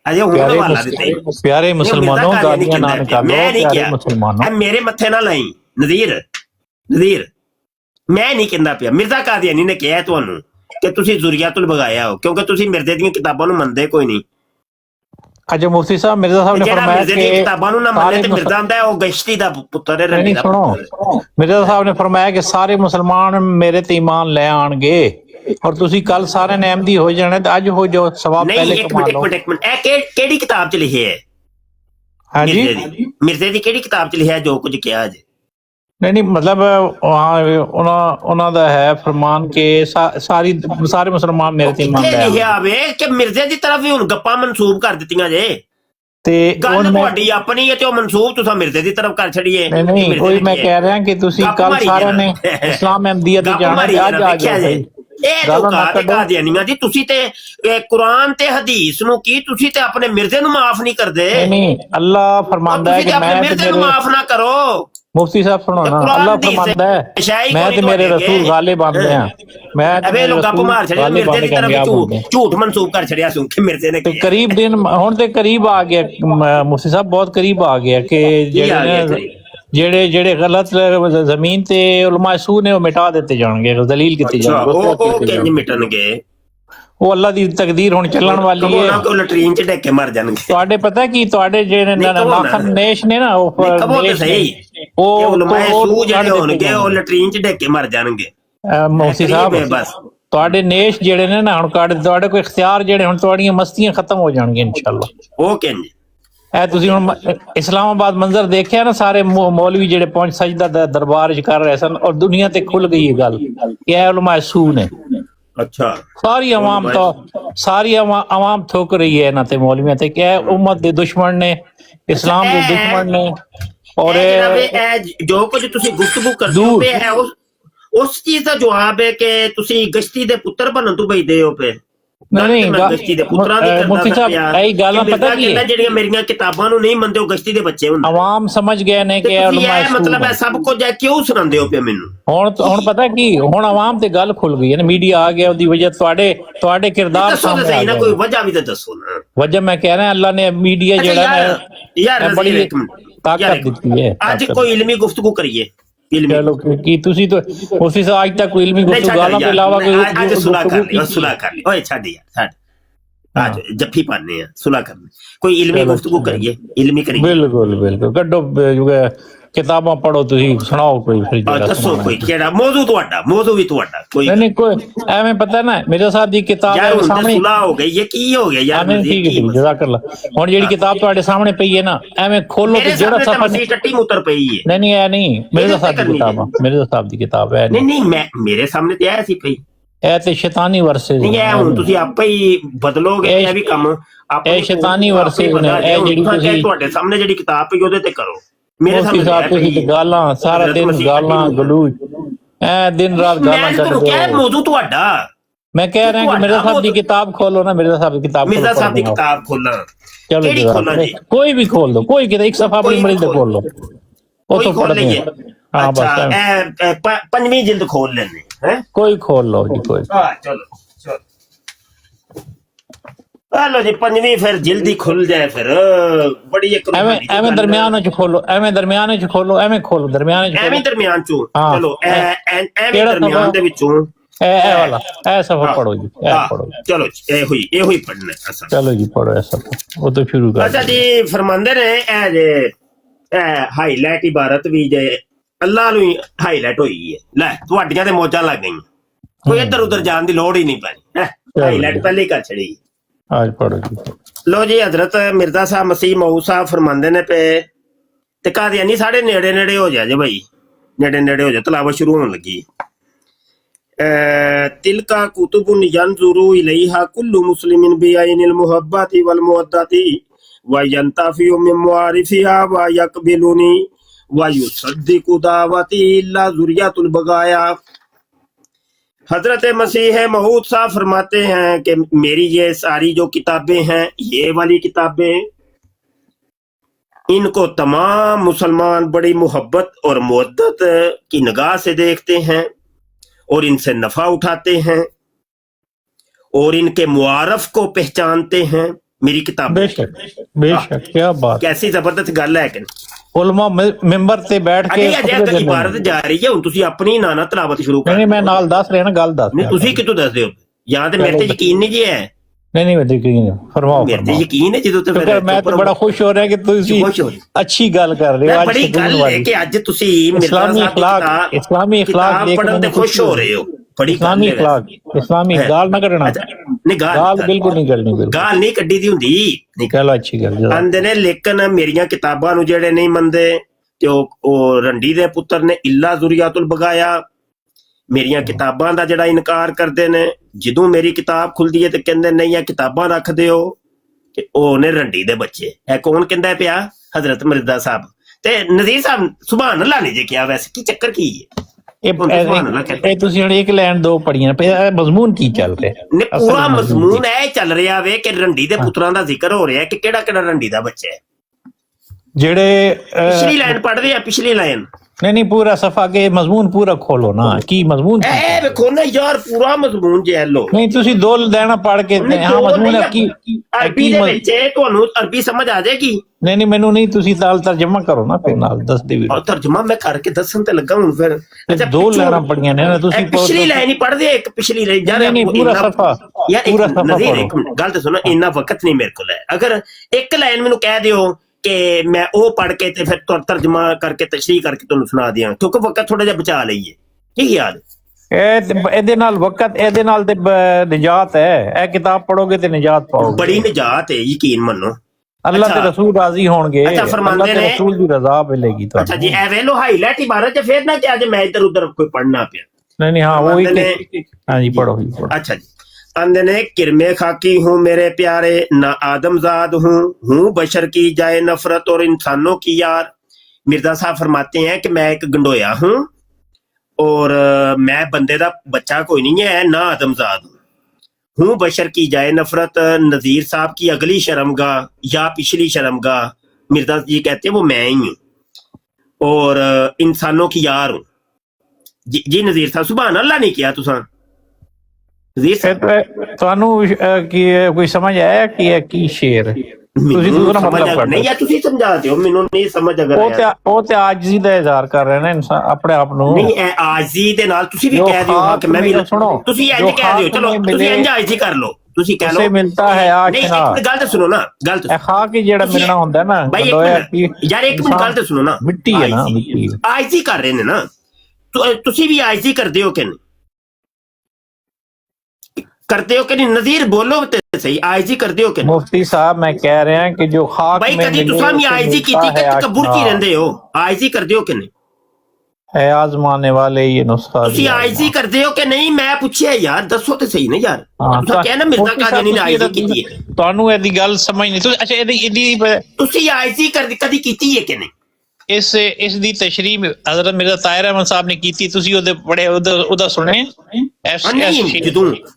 अजे हुण हवाला दिते प्यारे मुसलमानों गालियां ना निकालो, मैं नहीं प्यारे किया मुसलमानों, मेरे मत्थे ना लाई नज़ीर, नज़ीर मैं नहीं कहंदा पिया। मिर्जा कादियानी ने कहा तुहानू कि तुसी ज़ुरियातुल बगाया हो क्योंकि तुसी मिर्जे दी किताबां नूं मनदे कोई नहीं। अच्छा मुफ्ती साहब मिर्जा साहब ने फरमाया मिर्जे दी किताबां नूं ना मन्ने ते मिर्जा हुंदा है ओ गश्ती दा पुत्तर है, रंडी दा सुनो, मिर्जा साहब ने फरमाया कि सारे मुसलमान मेरे ते ईमान ले आणगे और तुसी कल सारे ने अहमदी हो जाने ते अज हो जाओ, सवाब पहले कमा लो। एक मिनट ए केड़ी किताब च लिखिया है? हां जी, मिर्जे दी केड़ी किताब च लिखिया जो कुछ किया अज? नहीं मतलब वहाँ दा है फरमान के सारे मुसलमान मेरे ते ईमान ले आवे। लिखिया वे कि मिर्जे दी तरफ ही हुन गप्पा मनसूब कर दित्तियां जे ते गल तुहाडी अपनी है ते ओ मनसूब तुसां मिर्जे दी तरफ कर छड़िए। नहीं कोई मैं कह रहा कि तुसी कल सारे ने इस्लाम अहमदियत जाना ते आज आ जाओ। ਇਹ ਲੋਕਾਂ ਤੇ ਕਾਦੀਆਨੀਆਂ ਦੀ ਤੁਸੀਂ ਤੇ ਕੁਰਾਨ ਤੇ ਹਦੀਸ ਨੂੰ ਕੀ ਤੁਸੀਂ ਤੇ ਆਪਣੇ ਮਿਰਜ਼ੇ ਨੂੰ ਮਾਫ ਨਹੀਂ ਕਰਦੇ? नहीं अल्लाह फरमांदा है कि मैं मिर्जे ਨੂੰ माफ ना करो। मुफ्ती साहब सुनो ना, अल्लाह फरमांदा है मैं ते मेरे रसूल गालिब आंदे हैं, मैं ते मेरे रसूल गालिब आंदे कामयाब झूठ मंसूब कर छड़िया सुन के मिर्जे ने। ते करीब दिन हुन ते करीब आ गया मुफ्ती साहब, बहुत करीब आ गया कि जेड़े गलत जमीन ते उलमा सू ने मिटा दिते जाणगे, दलील कीती जाणगे, ਉਹ ਕਿੰਜ ਮਿਟਣਗੇ? ਉਹ ਅੱਲਾ ਦੀ ਤਕਦੀਰ ਹੁਣ ਚੱਲਣ ਵਾਲੀ ਹੈ। ਉਹਨਾਂ ਕੋ ਲਟਰੀਨ ਚ ਡੱਕੇ ਮਰ ਜਾਣਗੇ। ਤੁਹਾਡੇ ਪਤਾ ਕੀ ਤੁਹਾਡੇ ਜਿਹੜੇ ਨਾਖਨ ਨੇਸ਼ ਨੇ ਨਾ ਉਹ ਸਹੀ ਉਹ ਉਲਮਾਏ ਸੂ ਜਿਹੜੇ ਹੋਣਗੇ ਉਹ ਲਟਰੀਨ ਚ ਡੱਕੇ ਮਰ ਜਾਣਗੇ। ਮੌਸੀ ਸਾਹਿਬ ਬਸ ਤੁਹਾਡੇ ਨੇਸ਼ ਜਿਹੜੇ ਨੇ ਨਾ ਹੁਣ ਤੁਹਾਡੇ ਕੋਈ ਇਖਤਿਆਰ ਜਿਹੜੇ ਹੁਣ ਤੁਹਾਡੀਆਂ ਮਸਤੀਆਂ ਖਤਮ ਹੋ ਜਾਣਗੀਆਂ ਇਨਸ਼ਾਅੱਲਾ। ਉਹ ਕਿੰਜ ਇਹ ਤੁਸੀਂ ਹੁਣ ਇਸਲਾਮਾਬਾਦ ਮੰਜ਼ਰ ਦੇਖਿਆ ਨਾ, ਸਾਰੇ ਮੌਲਵੀ ਜਿਹੜੇ ਪਹੁੰਚ ਸਜਦਾ ਦਰਬਾਰ ਚ ਕਰ ਰਹੇ ਸਨ ਔਰ ਦੁਨੀਆ ਤੇ ਖੁੱਲ ਗਈ ਇਹ ਗੱਲ ਕਿ ਇਹ ਉਲਮਾ ਸੂ ਨੇ। ਅੱਛਾ ਸਾਰੀ ਆਵਾਮ ਥੋਕ ਰਹੀ ਹੈ ਇਹਨਾਂ ਤੇ ਮੌਲਵੀਆਂ ਤੇ ਕਿ ਉਮਤ ਦੇ ਦੁਸ਼ਮਣ ਨੇ, ਇਸਲਾਮ ਦੇ ਦੁਸ਼ਮਣ ਨੇ। ਔਰ ਜੋ ਕੁਝ ਤੁਸੀਂ ਗੁਫ਼ਤਗੂ ਕਰਦੇ ਹੋ ਪਏ ਹੈ ਉਸ ਚੀਜ਼ ਦਾ ਜਵਾਬ ਹੈ ਕਿ ਤੁਸੀਂ ਗਸ਼ਤੀ ਦੇ ਪੁੱਤਰ ਬਣਨ ਤੋਂ ਬਈਦੇ ਹੋ ਪਏ। ਨਹੀਂ ਗਸ਼ਤੀ ਦੇ ਪੁੱਤਰਾਂ ਦੀ ਮੁਫਤੀ ਸਾਹਿਬ ਇਹ ਗੱਲ ਪਤਾ ਕੀ ਹੈ, ਜਿਹੜੀਆਂ ਮੇਰੀਆਂ ਕਿਤਾਬਾਂ ਨੂੰ ਨਹੀਂ ਮੰਨਦੇ ਉਹ ਗਸ਼ਤੀ ਦੇ ਬੱਚੇ ਹੁੰਦੇ। ਆਵਾਮ ਸਮਝ ਗਏ ਨੇ ਕਿ ਮਤਲਬ ਹੈ ਸਭ ਕੁਝ ਹੈ, ਕਿਉਂ ਸੁਣਾਉਂਦੇ ਹੋ ਪਏ ਮੈਨੂੰ? ਹੁਣ ਪਤਾ ਕੀ ਹੁਣ ਆਵਾਮ ਤੇ ਗੱਲ ਖੁੱਲ ਗਈ ਹੈ ਨਾ, ਮੀਡੀਆ ਆ ਗਿਆ, ਉਹਦੀ ਵਜ੍ਹਾ ਤੁਹਾਡੇ ਕਿਰਦਾਰ ਸਾਹਮਣੇ ਆ ਗਏ। ਕੋਈ ਵਜ੍ਹਾ ਵੀ ਤਾਂ ਦੱਸੋ ਨਾ। ਵਜ੍ਹਾ ਮੈਂ ਕਹਿ ਰਿਹਾ ਅੱਲਾ ਨੇ ਮੀਡੀਆ ਜਿਹੜਾ ਨਾ ਯਾਰ ਤਾਕਤ ਦਿੱਤੀ ਹੈ ਅੱਜ ਕੋਈ ਇਲਮੀ ਗੁਫ਼ਤਗੂ ਕਰੀਏ ਇਲਮੀ ਚਲੋ ਕੀ ਤੁਸੀਂ ਤਾਂ ਉਸੇ ਸੇ ਅੱਜ ਤੱਕ ਕੋਈ ਇਲਮੀ ਗੁਫ਼ਤਗੂ ਗਾਲਾਂ ਤੋਂ ਇਲਾਵਾ ਕੋਈ ਅੱਜ ਸੁਲਾ ਕਰ ਲਈ ਓਏ ਛੱਡ ਯਾਰ ਅੱਜ ਜੱਫੀ ਪਾਣੇ ਆ ਸੁਲਾ ਕਰਨੀ ਕੋਈ ਇਲਮੀ ਗੁਫ਼ਤਗੂ ਕਰੀਏ ਇਲਮੀ ਕਰੀਏ ਬਿਲਕੁਲ ਕੱਢੋ ਕਿਤਾਬਾਂ ਪੜੋ ਤੁਸੀਂ ਸੁਣਾਓ ਕੋਈ ਦੱਸੋ ਕੋਈ ਕਿਹੜਾ ਮੌਜੂ ਵੀ ਤੁਹਾਡਾ ਕੋਈ ਨਹੀਂ ਕੋਈ ਐਵੇਂ ਪਤਾ ਨਾ ਮਿਰਜ਼ਾ ਸਾਹਿਬ ਦੀ ਕਿਤਾਬ ਸਾਹਮਣੇ ਸੁਲਾ ਹੋ ਗਈ ਇਹ ਕੀ ਹੋ ਗਿਆ ਯਾਰ ਠੀਕ ਹੈ ਜਜ਼ਾਕੱਲਾ ਹੁਣ ਜਿਹੜੀ ਕਿਤਾਬ ਤੁਹਾਡੇ ਸਾਹਮਣੇ ਪਈ ਹੈ ਨਾ ਐਵੇਂ ਖੋਲੋ ਤੇ ਜਿਹੜਾ ਸਫਾ ਟੱਟੀ ਮੁੱਤਰ ਪਈ ਹੈ ਨਹੀਂ ਇਹ ਨਹੀਂ ਮਿਰਜ਼ਾ ਸਾਹਿਬ ਦੀ ਕਿਤਾਬ ਹੈ ਨਹੀਂ ਮੈਂ ਮੇਰੇ ਸਾਹਮਣੇ ਤੇ ਆਇਆ ਸੀ ਪਈ ਇਹ ਤੇ ਸ਼ੈਤਾਨੀ ਵਰਸੇ ਨਹੀਂ ਇਹ ਹੁਣ ਤੁਸੀਂ ਆਪੇ ਹੀ ਬਦਲੋਗੇ ਇਹ ਵੀ ਕੰਮ ਇਹ ਸ਼ੈਤਾਨੀ ਵਰਸੇ ਨੇ ਇਹ ਜਿਹੜੀ ਤੁਸੀਂ ਤੁਹਾਡੇ ਸਾਹਮਣੇ ਜਿਹੜੀ ਕਿਤਾਬ ਪਈ ਉਹਦੇ ਤੇ ਕਰੋ ਮੇਰੇ ਸਾਹਮਣੇ ਗਾਲਾਂ ਸਾਰਾ ਦਿਨ ਗਾਲਾਂ ਗਲੂਚ ਐ ਦਿਨ ਰਾਤ ਗਾਲਾਂ ਕੱਢਦੇ ਹੋ ਮੌਜੂ ਤੁਹਾਡਾ ਮੈਂ ਕਹਿ ਰਿਹਾ ਕਿ ਮਿਰਜ਼ਾ ਸਾਹਿਬ ਦੀ ਕਿਤਾਬ ਖੋਲੋ ਨਾ ਮਿਰਜ਼ਾ ਸਾਹਿਬ ਦੀ ਕਿਤਾਬ ਖੋਲਾਂ ਚਲੋ ਕੋਈ ਵੀ ਖੋਲ ਦੋ ਕੋਈ ਕਿਤੇ ਇੱਕ ਸਫਾ ਆਪਣੀ ਮਰਜ਼ੀ ਦਾ ਖੋਲ ਲੋ ਉਹ ਤੋਂ ਪੜ੍ਹ ਲਈਏ ਹਾਂ ਬਸ ਪੰਜਵੀਂ ਜਿਲਦ ਖੋਲ ਲੈਣੇ ਹੈ ਕੋਈ ਖੋਲ ਲਓ ਜੀ ਕੋਈ ਚਲੋ लो जी पंजवी फिर जल्दी खुल जाए फिर बड़ी एक एवें दरमियान च खोलो एवें खोलो दरमियान चो चलो दरमियान दे विचों ए वाला ए सफा पढ़ो जी पढ़ो चलो ए हुई पढ़ना असा चलो जी पढ़ो ऐसा वो तो शुरू कर अच्छा जी फरमांदे ने ए जे हाईलाइट इबारत भी जे अल्लाह नु हाईलाइट होई है ले तुहाडियां ते मौजां लग गई कोई इधर उधर जान दी लोड़ ही नहीं पैनी हाईलाइट पहले कर छड़ी आज पढ़ो जी लो जी हजरत मिर्जा साहब मसीह मऊद साहब फरमांदे ने पे ते कादियानी साढ़े नेड़े नेड़े हो जा जे भाई नेड़े हो जा तलावत शुरू होने लगी तिलका कुतुबुन यंजुरु इलैहा कुल्लु मुस्लिमिन बिआइनिल मुहब्बति वल मुवद्दति व यंतफिउ मिन मुआरिफिहा व यकबिलुनी व युसद्दिकु दावती इल्ला जुरियतुल बगाया। हजरत मसीह मऊद साहब फरमाते हैं कि मेरी ये सारी जो किताबें हैं ये वाली किताबें इनको तमाम मुसलमान बड़ी मोहब्बत और मुवद्दत की निगाह से देखते हैं और इनसे नफा उठाते हैं और इनके मुआरफ को पहचानते हैं। मेरी किताब बेशक क्या बात कैसी जबरदस्त गल है कि उलमा मेंबर ते बैठ के इबारत जा रही है हुण तुसीं अपनी ना तलावत शुरू कर नहीं मैं नाल दस रहा ना गल दस नहीं तुसीं कितों दस दे हो या ते मेरे ते यकीन नहीं जी है नहीं मैं यकीन फरमाओ मेरे ते यकीन है ਜਦੋਂ ਤੇ ਫਿਰ मैं तो बड़ा खुश हो रहा कि ਤੁਸੀਂ अच्छी गल कर रहे हो आज बड़ी गल है कि आज ਤੁਸੀਂ इस्लामी अखलाक पढ़न ते खुश हो रहे हो बड़ी इस्लामी गाल ना करना नहीं गाल बिल्कुल नहीं करनी गाल नहीं कड्डी दी हुंदी नहीं कहला अच्छी गल आंदे ने लेकिन मेरियां किताबां नु जेड़े नहीं मंनदे ते ओ रंडी दे पुत्र ने इल्ला जुरियातुल बगाया मेरियां किताबां दा जेड़ा इनकार करदे ने ਜਦੋਂ मेरी किताब खुलदी है ते कहंदे नहीं ये किताबां रख दियो ते ओ ने रंडी दे बच्चे ए कौन कहंदा पिया हजरत मिर्जा साहब ते नजीर साहब सुभान अल्लाह ने जे किया वैसे की चक्कर की है ਇਹ ਤੁਸੀਂ ਹੁਣ ਇੱਕ ਲੈਣ ਦੋ ਪੜੀਆਂ ਮਜ਼ਮੂਨ ਕੀ ਚੱਲ ਰਿਹਾ ਨੇ ਪੂਰਾ ਮਜ਼ਮੂਨ ਇਹ ਚੱਲ ਰਿਹਾ ਵੇ ਕਿ ਰੰਡੀ ਦੇ ਪੁੱਤਰਾਂ ਦਾ ਜ਼ਿਕਰ ਹੋ ਰਿਹਾ ਕਿ ਕਿਹੜਾ ਕਿਹੜਾ ਰੰਡੀ ਦਾ ਬੱਚਾ ਹੈ ਜਿਹੜੇ ਪਿਛਲੀ ਲਾਈਨ ਪੜ੍ਹਦੇ ਆ ਪਿਛਲੀ ਲਾਈਨ नहीं पूरा सफा के मजमून पूरा खोलो ना की मजमून देखो ना यार पूरा मजमून जे लो नहीं तुसी दो देना पढ़ के हां मजमून है की अरबी दे विच ਤੁਹਾਨੂੰ अरबी समझ आ जाएगी नहीं ਮੈਨੂੰ नहीं तुसी ताल तर्जमा करो ना फिर नाल दस दे और तर्जमा मैं करके दसन ते लगा हूं फिर अच्छा दो लाइनां पढ़ियां ने तुसी पिछली लाइन ही पढ़ दे एक पिछली लाइन यार नहीं पूरा सफा यार पूरा सफा पढ़ो गल तो सुनो इतना वक्त नहीं मेरे को है अगर एक लाइन मेनू कह दियो कि मैं वो पढ़ के ते फिर तर्जमा करके तशरीह करके तुहानू सुना दियां क्योंकि वक्त थोड़ा जिहा बचा लईए की याद ਇਹਦੇ ਨਾਲ ਵਕਤ ਇਹਦੇ ਨਾਲ ਤੇ ਨਿਜਾਤ ਹੈ ਇਹ ਕਿਤਾਬ ਪੜੋਗੇ ਤੇ ਨਿਜਾਤ ਪਾਓਗੇ ਬੜੀ ਨਿਜਾਤ ਹੈ ਯਕੀਨ ਮੰਨੋ ਅੱਲਾਹ ਤੇ ਰਸੂਲ ਰਾਜ਼ੀ ਹੋਣਗੇ ਅੱਛਾ ਫਰਮਾਉਂਦੇ ਨੇ ਰਸੂਲ ਦੀ ਰਜ਼ਾ ਮਿਲੇਗੀ ਤੁਹਾਨੂੰ ਅੱਛਾ ਜੀ ਇਹ ਵੇਲੋ ਹਾਈਲਾਈਟ ਇਬਾਰਤ ਚ ਫੇਰ ਨਾ ਕਿ ਅੱਜ ਮੈਂ इधर उधर कोई पढ़ना पिया नहीं हाँ वो ही हाँ जी पढ़ो अच्छा जी अंदे ने किरमे खाकी हूँ मेरे प्यारे ना आदमजाद हूँ बशर की जाए नफरत और इंसानों की यार। मिर्जा साहब फरमाते हैं कि मैं एक गंडोया हूँ और मैं बंदे दा बच्चा कोई नहीं है ना आदमजाद हूँ बशर की जाए नफरत। नजीर साहब की अगली शर्मगाह या पिछली शर्मगाह मिर्जा जी कहते हैं वो मैं ही हूँ और इंसानों की यार हूँ जी नजीर साहब सुभान अल्लाह नहीं किया तुसा ਤੁਹਾਨੂੰ ਕੀ ਕੋਈ ਸਮਝ ਆਇਆ ਕਿ ਇਹ ਕੀ ਸ਼ੇਰ ਤੁਸੀਂ ਦੂਸਰਾ ਮਤਲਬ ਨਹੀਂ ਕੱਢੋ। ਯਾਰ ਤੁਸੀਂ ਸਮਝਾ ਦਿਓ ਮੈਨੂੰ, ਨਹੀਂ ਸਮਝ ਅਗਰ ਉਹ ਤੇ ਆਜਜ਼ੀ ਦਾ ਇਜ਼ਹਾਰ ਕਰ ਰਹੇ ਨੇ ਇਨਸਾਨ ਆਪਣੇ ਆਪ ਨੂੰ। ਨਹੀਂ ਇਹ ਆਜੀ ਦੇ ਨਾਲ ਤੁਸੀਂ ਵੀ ਜੋ ਕਹਿ ਦਿਓ ਹਾਂ ਕਿ ਮੈਂ ਵੀ ਸੁਣੋ, ਤੁਸੀਂ ਇੰਜ ਕਹਿ ਦਿਓ, ਚਲੋ ਤੁਸੀਂ ਇੰਜ ਆਜੀ ਕਰ ਲਓ, ਤੁਸੀਂ ਕਹਿ ਲਓ ਮਿਲਤਾ ਹੈ ਆਜ ਨਹੀਂ ਨਾ ਇੱਕ ਗੱਲ ਤਾਂ ਸੁਣੋ ਨਾ, ਗੱਲ ਤਾਂ ਖਾ ਕੇ ਜਿਹੜਾ ਮਿਲਣਾ ਹੁੰਦਾ ਨਾ ਭਾਈ ਯਾਰ ਇੱਕ ਮਿੰਟ ਗੱਲ ਤਾਂ ਸੁਣੋ ਨਾ, ਮਿੱਟੀ ਹੈ ਨਾ, ਮਿੱਟੀ ਆਜੀ ਕਰ ਰਹੇ ਨੇ ਨਾ, ਤੁਸੀਂ ਵੀ ਆਜੀ ਕਰਦੇ ਹੋ ਕਿ ਨਹੀਂ, करते हो कि नहीं? नजीर बोलो तो सही, आईजी करते हो कि नहीं? मुफ्ती साहब मैं कह रहे हैं कि जो खाक भाई में कभी तुसा भी आईजी की थी कबूर की रहंदे हो, आईजी करते हो कि नहीं? है आजमाने वाले ये नुस्खा ਤੁਸੀਂ आईजी करते हो कि नहीं? मैं पूछਿਆ ਯਾਰ, ਦੱਸੋ ਤੇ ਸਹੀ ਨਾ ਯਾਰ, ਤੁਸੀਂ ਕਹਿਣਾ ਮਿਰਜ਼ਾ ਕਾਦੀਆਨੀ ਨੇ ਆਈਜੀ ਕੀਤੀ ਹੈ, ਤੁਹਾਨੂੰ ਇਹਦੀ ਗੱਲ ਸਮਝ ਨਹੀਂ ਤੁਸੀਂ। ਅੱਛਾ ਇਹਦੀ ਤੁਸੀਂ ਆਈਜੀ ਕਦੀ ਕੀਤੀ ਹੈ ਕਿ ਨਹੀਂ? ਇਸ ਦੀ ਤਸ਼ਰੀਹ ਹਜ਼ਰਤ ਮਿਰਜ਼ਾ ਤਾਹਿਰ ਅਹਿਮਦ ਸਾਹਿਬ ਨੇ ਕੀਤੀ, ਤੁਸੀਂ ਉਹਦੇ ਬੜੇ ਉਹਦਾ ਸੁਣੇ?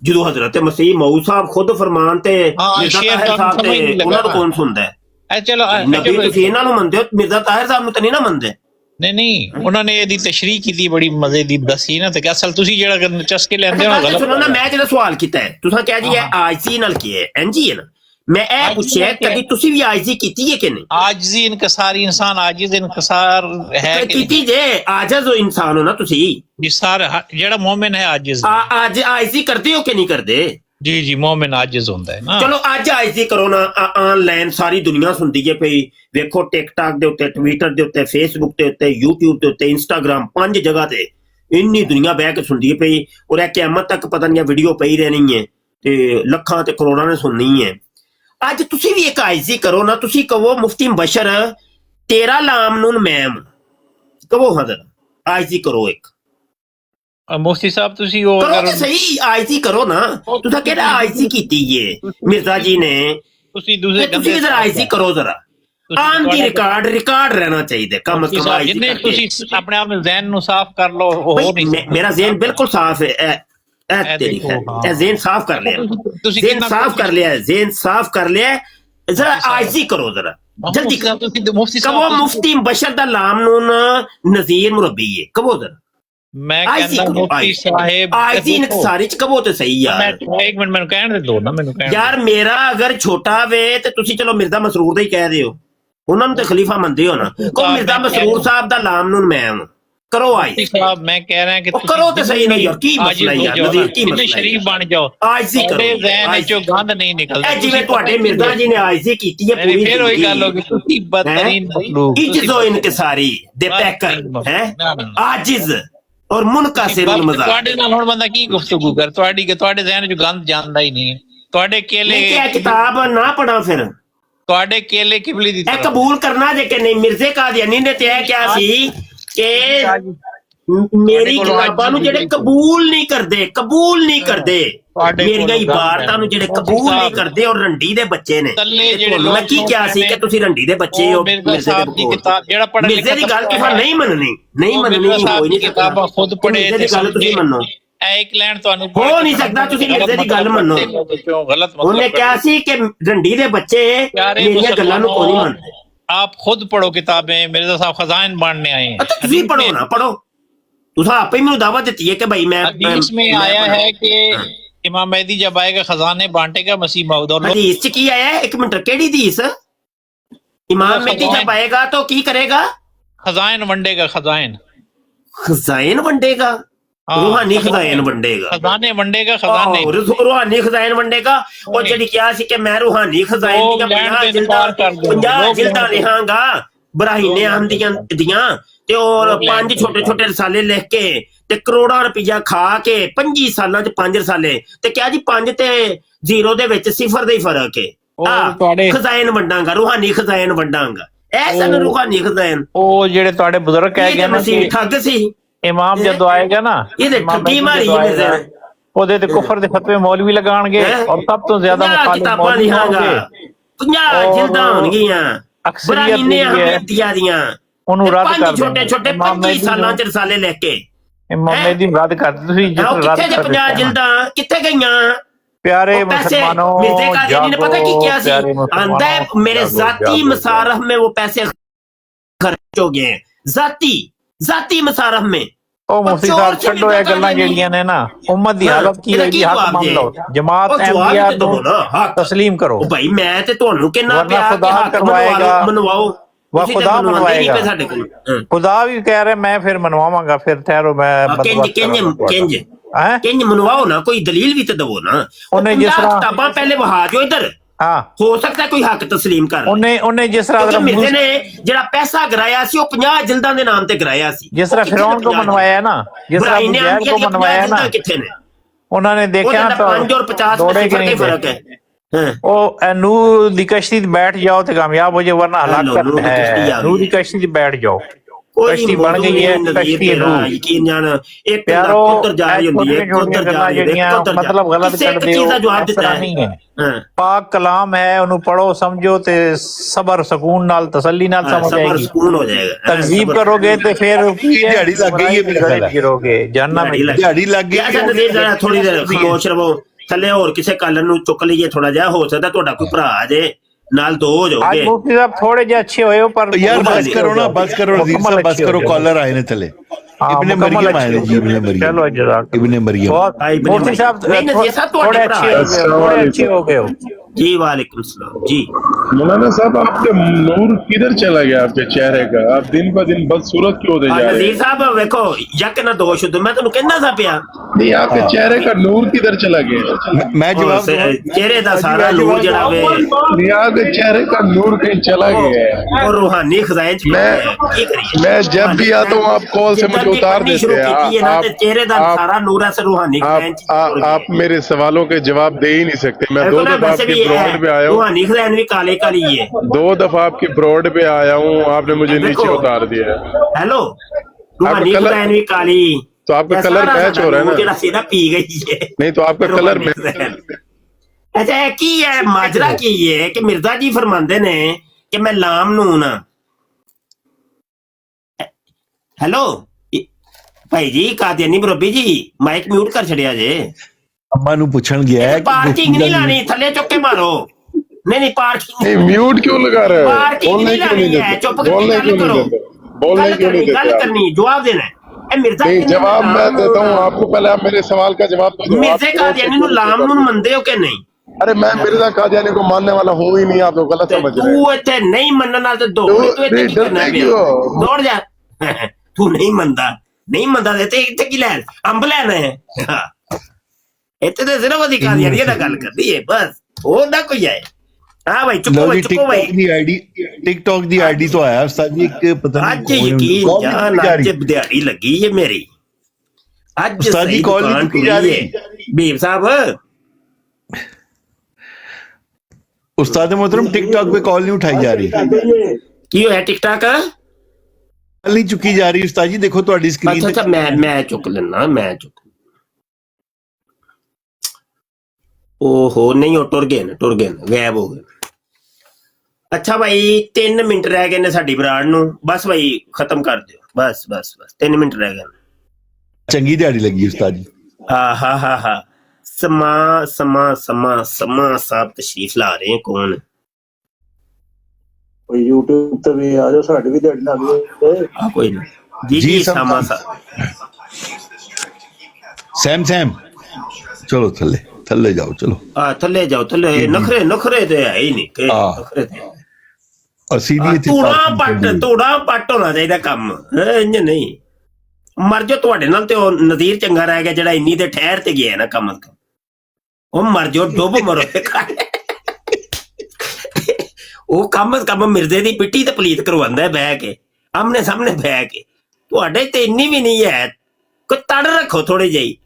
ਜਦੋਂ ਹਜ਼ਰਤ ਮਸੀਹ ਮਊਦ ਸਾਹਿਬ ਖੁਦ ਫਰਮਾਨ ਤੇ ਮਿਰਜ਼ਾ ਤਾਹਿਰ ਸਾਹਿਬ ਤੇ ਉਹਨਾਂ ਨੂੰ ਕੌਣ ਸੁਣਦਾ ਹੈ? ਚਲੋ ਨਬੀ ਤੁਸੀਂ ਇਹਨਾਂ ਨੂੰ ਮੰਨਦੇ ਹੋ, ਮਿਰਜ਼ਾ ਤਾਹਿਰ ਸਾਹਿਬ ਨੂੰ ਤਾਂ ਨਹੀਂ ਨਾ ਮੰਨਦੇ? ਨਹੀਂ ਉਹਨਾਂ ਨੇ ਇਹਦੀ ਤਸ਼ਰੀਹ ਕੀਤੀ ਬੜੀ ਮਜ਼ੇ ਦੀ ਦੱਸੀ ਨਾ, ਤੇ ਅਸਲ ਤੁਸੀਂ ਜਿਹੜਾ ਚਸਕੇ ਲੈਂਦੇ ਹੋ ਗਲਤ ਸੁਣੋ ਨਾ। ਮੈਂ ਜਿਹੜਾ ਸਵਾਲ ਕੀਤਾ ਹੈ ਤੁਸੀਂ ਕਿਹਾ ਜੀ ਇਹ ਆਈਜੀ ਨਾਲ ਕੀ ਹੈ, ਐਨਜੀ ਹੈ ਨਾ, मैं ए पूछे कभी तुसी भी आजिज़ी कीती है कि नहीं? आजिज़ी इनकसारी इंसान आजिज़ इनकसार है कीती जे आजिज़ हो इंसान हो ना तुसी जिसार जेड़ा मोमिन है आजिज़ आज आजिज़ी करते हो कि नहीं करते? जी जी मोमिन आजिज़ होंदा है ना। चलो आज आजिज़ी करो ना, ऑनलाइन सारी दुनिया सुनदी है पई, देखो टिकटॉक दे उत्ते, ट्विटर दे उत्ते, फेसबुक दे उत्ते, यूट्यूब दे उत्ते, इंस्टाग्राम 5 जगह ते इन्नी दुनिया बह के सुनदी है पई, और क़यामत तक पता नहीं वीडियो पई रहनी है ते लखां ते करोड़ां ने सुननी है। ਅੱਜ ਤੁਸੀਂ ਵੀ ਇੱਕ ਆਈਜ਼ੀ ਕਰੋ ਨਾ, ਤੁਸੀਂ ਕਹੋ ਮੁਫਤੀ ਬਸ਼ਰ ਤੇਰਾ ਲਾਮ ਨੂਨ ਮੈਮ ਕਹੋ ਹਜ਼ਰ ਆਈਜ਼ੀ ਕਰੋ ਇੱਕ ਮੁਫਤੀ ਸਾਹਿਬ ਤੁਸੀਂ ਉਹ ਕਰੋ ਤੇ ਸਹੀ ਆਈਜ਼ੀ ਕਰੋ ਨਾ, ਤੁਸੀਂ ਕਿਹੜਾ ਆਈਜ਼ੀ ਕੀਤੀ ਏ ਮਿਰਜ਼ਾ ਜੀ ਨੇ? ਤੁਸੀਂ ਦੂਸਰੇ ਤੁਸੀਂ ਜ਼ਰਾ ਆਈਜ਼ੀ ਕਰੋ ਜ਼ਰਾ, ਆਨ ਦੀ ਰਿਕਾਰਡ ਰਹਿਣਾ ਚਾਹੀਦਾ ਕਮ ਸੇ ਕਮ। ਜਿੰਨੇ ਤੁਸੀਂ ਆਪਣੇ ਆਪ ਨੂੰ ਜ਼ਿਹਨ ਨੂੰ ਸਾਫ਼ ਕਰ ਲਓ, ਉਹ ਨਹੀਂ ਮੇਰਾ ਜ਼ਿਹਨ ਬਿਲਕੁਲ ਸਾਫ਼ ਹੈ, ज़हन साफ कर लिया, ज़हन साफ कर लिया, ज़हन साफ कर लिया, जरा आजिज़ी करो जरा जल्दी कबो मुफ्ती बशर दा लाम नून नज़ीर मुरब्बी है कबो जरा मैं कहंदा मुफ्ती साहिब आजिज़ी इनकसारी च कबो ते सही यार। एक मिनट मैनू कहण दे दो ना, मैनू कहण यार मेरा अगर छोटा वे ते तुसी चलो मिर्जा मसरूर दा ही कह दे हो, उन्हां नूं ते खलीफा मनदे हो ना, को मिर्जा मसरूर साहब दा लाम नून मैं करो आई साहब मैं कह रहा कि करो तो सही नहीं यार, की मसला यार नज़ीर की मसला शरीफ बन जाओ, आजिज़ी करो, ज़हन चो गंद नहीं निकलदा। ए जिवें ਤੁਹਾਡੇ मिर्जा जी ने आजिज़ी कीती है पूरी, फिर वही गल हो गई तुसी बदतरीन मखलूक इज्जो इनकसारी दे पैकर हैं आजिज़ और मुनकसिर मज़ाक। ਤੁਹਾਡੇ ਨਾਲ ਹੁਣ ਬੰਦਾ ਕੀ ਗੁਫ਼ਤਗੂ ਕਰ, ਤੁਹਾਡੇ ज़हन चो गंद ਜਾਂਦਾ ਹੀ ਨਹੀਂ, ਤੁਹਾਡੇ केले ये किताब ना पढ़ा फिर ਤੁਹਾਡੇ केले किबली दी ए कबूल करना जे कि नहीं? मिर्जे कादियानी ने ते क्या सी कि मेरी किताबां नूं जेड़े कबूल नहीं करदे मेरियां इबारतां नूं जेड़े कबूल नहीं करदे, और रंडी दे बच्चे ने मैं की क्या सी कि तुसी रंडी दे बच्चे हो, मिर्जे दी किताब जेड़ा पढ़ मिर्जे दी गल तुसां नहीं मननी कोई नहीं, किताबां खुद पढ़े ते गल तुसी मन्नो, एक लैंड ਤੁਹਾਨੂੰ हो नहीं सकता, तुसी मिर्जे दी गल मन्नो। गलत ਉਹਨੇ ਕਿਹਾ ਸੀ ਕਿ रंडी दे बच्चे मेरियां गल्लां नूं कोई नहीं मनदे। आप खुद पढ़ो किताबें, मिर्जा साहब खजाइन बांटने आए हैं। अच्छा तुसी पढ़ो ना, पढ़ो तुसा आपे ही मेनू दावत दी है कि भाई मैं हदीस में आया है कि इमाम मेहदी जब आएगा खजाने बांटेगा मसीह मऊद, और हदीस च की आया है? एक मिनट केड़ी हदीस? इमाम मेहदी जब आएगा तो की करेगा? खजाइन वंडेगा, खजाइन वंडेगा, रूहानी खजाइन वंडेगा, खजाने वंडेगा, खजाने रूहानी खजाइन वंडेगा। और जेडी क्या सी कि मैं रूहानी खजाइन दी 50 जिल्दां लिखांगा बराहीने अहमदियां दियां ते और 5 छोटे रसाले लिख के ते करोड़ां रुपया खा के 25 सालां च 5 रसाले, ते क्या जी 5 ते 0 दे विच सिफर दा ही फर्क है। खजाइन वंडांगा, रूहानी खजाइन वंडांगा, ऐसा ना रूहानी खजाइन। ओ जेड़े तुहाडे बुजुर्ग कह गए ना कि ठग सी इमाम जदों आएगा ना ये ठगी मारी है, ਉਹਦੇ ਤੇ ਕੁਫਰ ਦੇ ਫਤਵੇ ਮੌਲਵੀ ਲਗਾਣਗੇ, ਔਰ ਸਭ ਤੋਂ ਜ਼ਿਆਦਾ ਮੁਖਾਲਿਫ ਮੌਲਵੀ ਹੋਣਗੇ, 50 ਜਿਲਦਾਂ ਹੋਣਗੀਆਂ ਬਰਾਹੀਨੇ ਅਹਮਦੀਆ ਦੀਆਂ, ਉਹਨੂੰ ਰੱਦ ਕਰ ਛੋਟੇ 25 ਸਾਲਾਂ ਚ ਰਸਾਲੇ ਲਿਖ ਕੇ ਇਮਾਮ ਮਹਿਦੀ ਨੂੰ ਰੱਦ ਕਰ ਦਿੱਤੀ। ਤੁਸੀਂ ਜਿੱਥੇ ਰੱਦ ਕਿੱਥੇ 50 ਜਿਲਦਾਂ ਕਿੱਥੇ ਗਈਆਂ? प्यारे मुसलमानों, मिर्जे कादियानी ने पता की क्या सी आंदा है, मेरे जाती मसारफ में वो पैसे खर्च हो गए हैं, जाती मसारफ में ਉਹ ਮੁਫਤੀ ਸਾਹਿਬ ਛੱਡੋ ਇਹ ਗੱਲਾਂ ਜਿਹੜੀਆਂ ਨੇ ਨਾ, ਉਮਤ ਦੀ ਹਾਲਤ ਕੀ ਹੋਈ, ਹੱਕ ਮੰਨ ਲਓ, ਜਮਾਤ ਅਹਿਮਦੀਆ ਨੂੰ ਤਸਲੀਮ ਕਰੋ। ਭਾਈ ਮੈਂ ਤੇ ਤੁਹਾਨੂੰ ਕਹਿੰਦਾ ਵਰਨਾ ਪਿਆ ਖੁਦਾ ਕਿ ਹੱਕ ਕਰਵਾਏਗਾ, ਮਨਵਾਓ, ਵਾ ਖੁਦਾ ਮਨਵਾਏਗਾ, ਸਾਡੇ ਕੋਲ ਖੁਦਾ ਵੀ ਕਹਿ ਰਿਹਾ ਮੈਂ ਫਿਰ ਮਨਵਾਵਾਂਗਾ, ਫਿਰ ਠਹਿਰੋ ਮੈਂ ਕਿੰਜ ਮਨਵਾਓ ਨਾ, ਕੋਈ ਦਲੀਲ ਵੀ ਤੇ ਦਵੋ ਨਾ। ਉਹਨੇ ਜਿਸ ਤਰ੍ਹਾਂ ਕਿਤਾਬਾਂ ਪਹਿਲੇ ਵਹਾ ਜੋ ਇਧਰ, ਹਾਂ ਹੋ ਸਕਦਾ ਕੋਈ ਹੱਕ ਤਸਲੀਮ ਕਰ ਉਹਨੇ ਜਿਸ ਤਰ੍ਹਾਂ ਮਿਰਜ਼ੇ ਨੇ ਜਿਹੜਾ ਪੈਸਾ ਗਰਾਇਆ ਸੀ ਉਹ 50 ਜਿਲਦਾਂ ਦੇ ਨਾਮ ਤੇ ਗਰਾਇਆ ਸੀ, ਜਿਸ ਤਰ੍ਹਾਂ ਫਿਰੌਨ ਕੋ ਮਨਵਾਇਆ ਨਾ, ਜਿਸ ਤਰ੍ਹਾਂ ਅਬੂ ਜਹਿਲ ਕੋ ਮਨਵਾਇਆ ਨਾ, ਕਿੱਥੇ ਨੇ ਉਹਨਾਂ ਨੇ ਦੇਖਿਆ ਤਾਂ 5 ਔਰ 50 ਵਿੱਚ ਫਰਕ ਹੈ। ਉਹ ਨੂਰ ਦੀ ਕਸ਼ਤੀ ਤੇ ਬੈਠ ਜਾਓ ਤੇ ਕਾਮਯਾਬ ਹੋ ਜਾਓ, ਵਰਨਾ ਹਲਾਕਤ ਹੈ। ਨੂਰ ਦੀ ਕਸ਼ਤੀ ਤੇ ਬੈਠ ਜਾਓ, ਕਸ਼ਤੀ ਬਣ ਗਈ ਹੈ, ਕਸ਼ਤੀ ਨੂਰ। ਯਕੀਨ ਜਾਣ ਇੱਕ ਪਿਆਰੋ ਉੱਧਰ ਜਾ ਰਹੀ ਹੁੰਦੀ ਹੈ, ਉੱਧਰ ਜਾ ਰਹੀ ਹੈ, ਮਤਲਬ ਗਲਤ ਕਰਦੇ ਹੋ, ਜਵਾਬ ਦਿੱਤਾ ਨਹੀਂ ਹੈ। ਪਾਕ ਕਲਾਮ ਹੈ, ਉਹਨੂੰ ਪੜੋ, ਸਮਝੋ ਤੇ ਸਬਰ ਸਕੂਨ ਨਾਲ, ਤਸੱਲੀ ਨਾਲ ਸਮਝ ਆਏਗੀ। ਸਕੂਨ ਹੋ ਜਾਏਗਾ। ਤਕਜ਼ੀਬ ਕਰੋਗੇ ਤੇ ਫਿਰ ਦਿਹਾੜੀ ਲੱਗ ਗਈ ਹੈ, ਮੇਰੇ ਖਿਆਲ ਹੈ ਗਿਰੋਗੇ, ਜਹੰਨਮ ਵਿੱਚ ਦਿਹਾੜੀ ਲੱਗ ਗਈ। ਥੋੜੀ ਦੇਰ ਖਾਮੋਸ਼ ਰਹੋ, ਥੱਲੇ ਹੋਰ ਕਿਸੇ ਕਾਲਰ ਨੂੰ ਚੁੱਕ ਲਈਏ ਥੋੜਾ ਜਿਹਾ, ਹੋ ਸਕਦਾ ਤੁਹਾਡਾ ਕੋਈ ਭਰਾ ਆ ਜੇ ਨਾਲ, ਦੋ ਹੋ ਜਾਓਗੇ। ਅੱਜ ਮੁਫਤੀ ਸਾਹਿਬ ਥੋੜੇ ਜਿਹਾ ਅੱਛੇ ਹੋਏ ਹੋ, ਪਰ ਯਾਰ ਬਸ ਕਰੋ ਨਾ, ਬਸ ਕਰੋ ਨਜ਼ੀਰ ਸਾਹਿਬ, ਬਸ ਕਰੋ, ਕਾਲਰ ਆਏ ਨੇ ਥੱਲੇ, ਇਬਨ ਮਰੀਮ ਆਏ ਨੇ ਜੀ, ਇਬਨ ਮਰੀਮ। ਚਲੋ ਜਜ਼ਾਕ ਇਬਨ ਮਰੀਮ। ਮੁਫਤੀ ਸਾਹਿਬ ਥੋੜੇ अच्छे हो गए हो जी। वालेकुम सलाम जी। मौलाना साहब आपका नूर किधर चला गया आपके चेहरे का? आप दिन ब दिन बदसूरत क्यों होते जा रहे हैं? नज़ीर साहब देखो यक ना दोष दो, मैं तेन कहना सा पिया नहीं, आपके चेहरे का नूर किधर चला गया? मैं जवाब चेहरे दा सारा नूर जड़ा वे, नहीं आपके चेहरे का नूर कहीं चला गया है। और रूहानी खजाइन मैं जब भी आता हूँ आप कॉल से मुझे उतार देते हैं। चेहरे दा सारा नूर से रूहानी खजाइन। आप मेरे सवालों के जवाब दे ही नहीं सकते। मैं 2 दफा आपके ब्रॉड पे आया हूँ, रूहानी खजाइन भी काले काली है। 2 दफा आपके ब्रॉड पे आया हूँ, आपने मुझे नीचे उतार दिया। हेलो, रूहानी खजाइन भी काली, तो आपका कलर मैच हो रहा है ना? जेड़ा सीधा पी गई है। नहीं तो आपका कलर अच्छा की है माजरा की है कि मिर्जा जी फरमांदे ने कि मैं लाम नून। हेलो भाई जी, कादियानी मुरब्बी जी, माइक म्यूट कर छड़िया जे। अम्मा नु पूछण गया है, पार्किंग नहीं लानी, थल्ले चुक के मारो। नहीं पार्किंग नहीं, म्यूट क्यों लगा रहे हो? पार्किंग नहीं लानी है, चुप करके गल करो। बोलने क्यों नहीं गल देते? करनी, जवाब देना है। मिर्जा नहीं, जवाब मैं देता हूँ आपको, पहले आप मेरे सवाल का जवाब दो। मिर्जे कादियानी नु लाम नून मनदे हो कि नहीं? अरे मैं मिर्जा कादियानी को मानने वाला हूँ ही नहीं, आप लोग गलत समझ रहे हैं। तू इतने नहीं मनने नाल ते दौड़ जा। तू नहीं मनदा, नहीं मनदा ते इत्थे की लैन अंब लेना है। इत्थे ते सिर्फ अधि कादियानी दा गल करदी है बस, होदा कोई है। हां भाई चुप भाई, चुप भाई। टिकटॉक दी आईडी तो आया उस्ताद जी, एक पता नहीं आज यकीन जान आज दिहाड़ी लगी है मेरी, आज उस्ताद जी कॉल नहीं की जा रही। बीब साहब उस्ताद मोहतरम टिकटॉक पे कॉल नहीं उठाई जा रही, की है टिकटॉक कॉल नहीं चुकी जा रही उस्ताद जी, देखो तुम्हारी स्क्रीन। अच्छा मैं चुक लेना, मैं चुक। ओहो नहीं, वो टुर गए गायब हो गए। अच्छा भाई 3 मिनट रह गए ने साडी बराड़ नू, बस भाई खत्म कर दियो, बस 3 मिनट रह गए। चंगी दिहाड़ी लगी उस्ताद जी। हा समा साहब तशरीफ ला रहे हैं। कौन? यूट्यूब पे भी आ जाओ, साडी भी दिहाड़ी लग गई। हां कोई नहीं जी समा साहब। सैम चलो थल्ले जाओ, चलो थल्ले जाओ, थल्ले नखरे ते है ही नहीं के नखरे ते। और सीधी तोड़ा पट होना चाहिए काम, इंज नहीं। मर जाओ ਤੁਹਾਡੇ ਨਾਲ ਤੇ ਉਹ ਨਜ਼ੀਰ ਚੰਗਾ ਰਹਿ ਗਿਆ ਜਿਹੜਾ ਇੰਨੀ ਦੇ ਠਹਿਰ ਤੇ ਗਿਆ ਨਾ, ਕਮ ਕਮ ਉਹ ਮਰ ਜਾਓ, ਡੁੱਬ ਮਰੋ। ਉਹ ਕਮ ਮਿਰਜ਼ੇ ਦੀ ਪਿੱਟੀ ਤੇ ਪਲੀਤ ਕਰਵਾਉਂਦਾ ਬਹਿ ਕੇ, ਆਮਨੇ ਸਾਹਮਣੇ ਬਹਿ ਕੇ। ਤੁਹਾਡੇ ਤੇ ਇੰਨੀ ਵੀ ਨਹੀਂ ਹੈ, ਕੋਈ ਤੜ ਰੱਖੋ ਥੋੜੀ ਜਿਹੀ,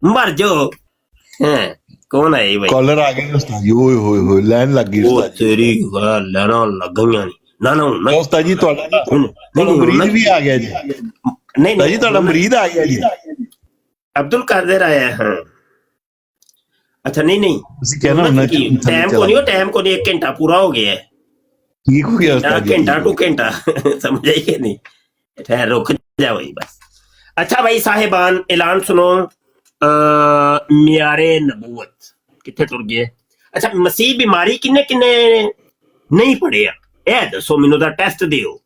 ਮਰ ਜਾਓ। कौन है भाई? कॉलर आ गए उस्ताद जी, ओए लाइन लग गई उस्ताद जी। तेरी लाइन लग गईयां ना उस्ताद जी ਤੁਹਾਡਾ मरीज भी आ गया जी। नहीं जी ਤੁਹਾਡਾ मरीज आ गया जी, अब्दुल कादिर आया है। अच्छा नहीं ਤੁਸੀਂ कहना ना टाइम को नहीं 1 घंटा पूरा हो गया है। ठीक हो गया उस्ताद जी, घंटा 2 घंटा समझ आई कि नहीं? ठहर रुक जा भाई बस। अच्छा भाई साहिबान, ऐलान सुनो। मियारे नबूवत कितने टुर गए? अच्छा मसीह बीमारी किन्ने नहीं पढ़िया यह दसो मैनू दा टेस्ट दियो।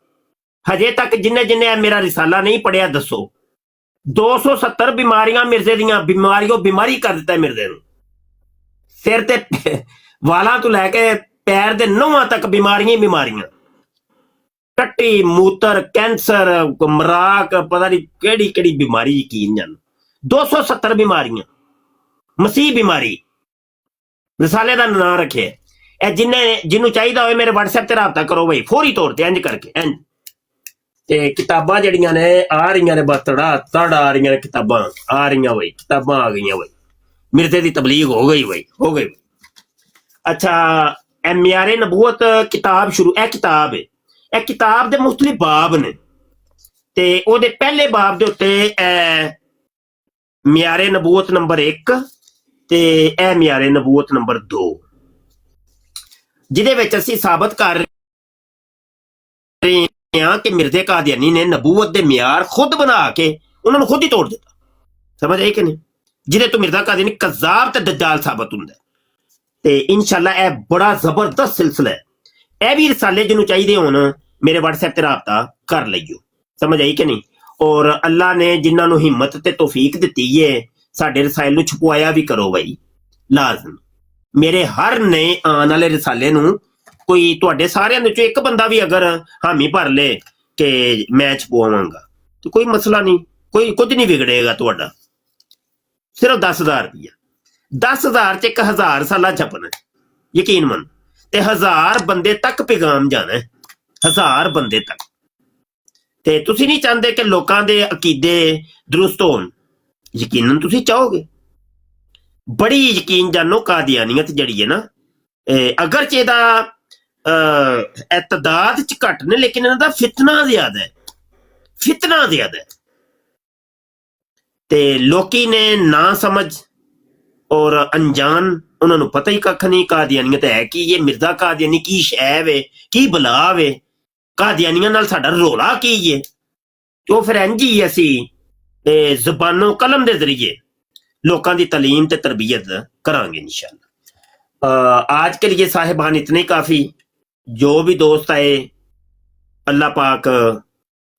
हजे तक जिन्ने मेरा रिसाला नहीं पढ़िया दसो, 270 बीमारियां मिर्जे दियां बीमारी कर दिता है मिर्जे नूं। सिर ते वालां तो लैके पैर दे नौहां तक बीमारियां ही बीमारियां, टट्टी मूत्र कैंसर मराक पता नहीं केड़ी केड़ी बीमारी यकीन जान। 270 बीमारियां मसीह बीमारी रिसाले का नाम रखे। जिन्हों चाहिए हो मेरे WhatsApp ते राबता करो भाई फौरी तौर पर इंज करके इंज ते किताबां जड़ियां ने आ रही ने बस तड़ आ रही ने किताबां आ रही भाई किताबां आ गई भाई मिर्जे की तबलीग हो गई भाई हो गई। अच्छा ए मियारे नबूवत किताब शुरू ए किताब है ए किताब दे मुख्तलिफ बाब ने ते ओदे पहले बाब दे उत्ते मियारे नबूवत नंबर 1 ते ए मियारे नबूवत नंबर 2 जिहदे विच असीं साबित कर रहे हैं कि मिर्जे कादियानी ने नबूवत दे मियार खुद बना के उन्होंने खुद ही तोड़ दिता। समझ आई कि नहीं? जिहदे तो मिर्जा कादियानी कज़ाब ते दज्जाल साबित हुंदा है। ते इंशाअल्लाह ए बड़ा जबरदस्त सिलसिला है। ए भी रिसाले जिन्हों चाहिए होण मेरे WhatsApp ते राबता कर लईओ। समझ आई कि नहीं? और अल्लाह ने जिन्होंने हिम्मत ते तौफीक दी है साडे रसाइल नूं छुपवाया भी करो भाई लाजम। मेरे हर नए आने वाले रिसाले नूं कोई तुहाडे सारियां दे चों एक बंदा भी अगर हामी भर ले कि मैं छपवावांगा तो कोई मसला नहीं, कोई कुछ नहीं बिगड़ेगा तुहाडा। सिर्फ 10,000 रुपया 10,000 च 1,000 साला छपना यकीन मन ते 1000 बंदे तक पैगाम जाना है 1000 बंदे तक। ते तुसी नहीं चाहते कि लोकां दे अकीदे दुरुस्त होण, यकीनन तुसी चाहोगे। बड़ी यकीन जानो कादियानियत जड़ी है ना अगर चेदा एतदाद च घट ने लेकिन इन्हां दा फितना ज्यादा है, फितना ज्यादा है। ते लोकी ने ना समझ और अनजान उन्होंने पता ही कख नहीं कादियानियत है कि ये मिर्जा कादियानी की शै वे की बला वे कादियानियां नाल साडा रोला की है। तो फिर इंज ही असी ज़बानो कलम के जरिए लोगों की तलीम ते तरबियत करांगे इंशाअल्लाह। आज के लिए साहिबान इतने काफ़ी। जो भी दोस्त आए अल्लाह पाक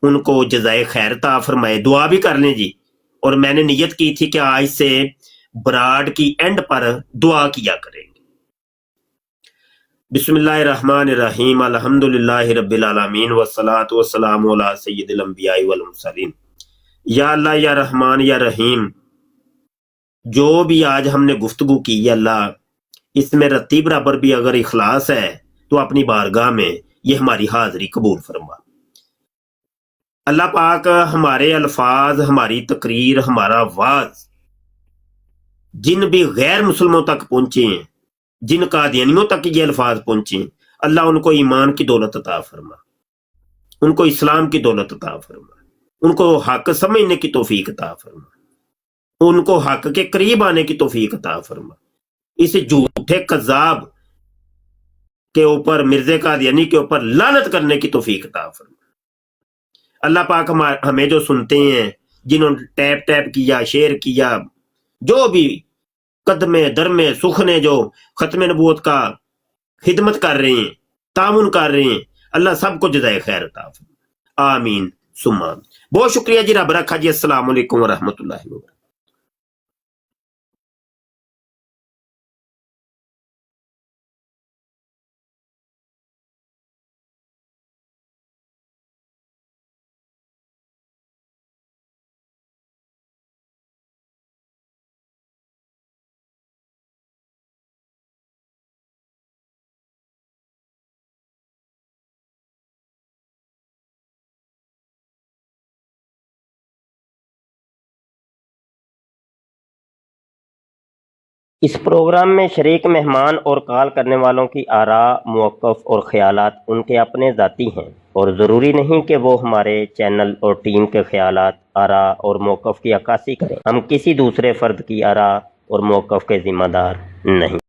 उनको जज़ाए खैर ता फरमाए। दुआ भी कर लें जी। और मैंने नियत की थी कि आज से बराड की एंड पर दुआ किया करेंगे। बिस्मिल्लाहिर्रहमानिर्रहीम अल्हम्दुलिल्लाहि रब्बिल आलमीन वस्सलातु वस्सलामु अला सय्यिदिल अंबियाइ वल मुरसलीन। या अल्लाह या रहमान या रहीम, जो भी आज हमने गुफ्तगू की है अल्लाह इसमें रत्ती बराबर भी अगर इखलास है तो अपनी बारगाह में ये हमारी हाजिरी कबूल फरमा। अल्लाह पाक हमारे अल्फाज हमारी तकरीर हमारा वाज जिन भी गैर मुसलमानों तक पहुंचे हैं, जिन कादियानियों तक ये अल्फाज पहुंचे, अल्लाह उनको ईमान की दौलत अता फरमा, उनको इस्लाम की दौलत अता फरमा, उनको हक समझने की तौफीक अता फरमा, उनको हक के करीब आने की तौफीक अता फरमा। इस झूठे कज़ाब के ऊपर मिर्जे कादियानी के ऊपर लानत करने की तौफीक अता फरमा। अल्लाह पाक हमें जो सुनते हैं, जिन्होंने टैप टैप किया शेयर किया, जो भी कदमे दरमे सुखने जो खत्म नबूवत का खिदमत कर रहे हैं तामुन कर रहे हैं, अल्लाह सबको जज़ाए खैर अता फरमा। आमीन सुम्मा। बहुत शुक्रिया जी। रब रखा जी। अस्सलाम वालेकुम व रहमतुल्लाहि व बरकातहू। इस प्रोग्राम में शरीक मेहमान और कॉल करने वालों की आरा, मौक़िफ़ और ख़यालात उनके अपने ज़ाती हैं और ज़रूरी नहीं कि वो हमारे चैनल और टीम के ख़यालात, आरा और मौक़िफ़ की अक्कासी करें। हम किसी दूसरे फ़र्द की आरा और मौक़िफ़ के ज़िम्मेदार नहीं।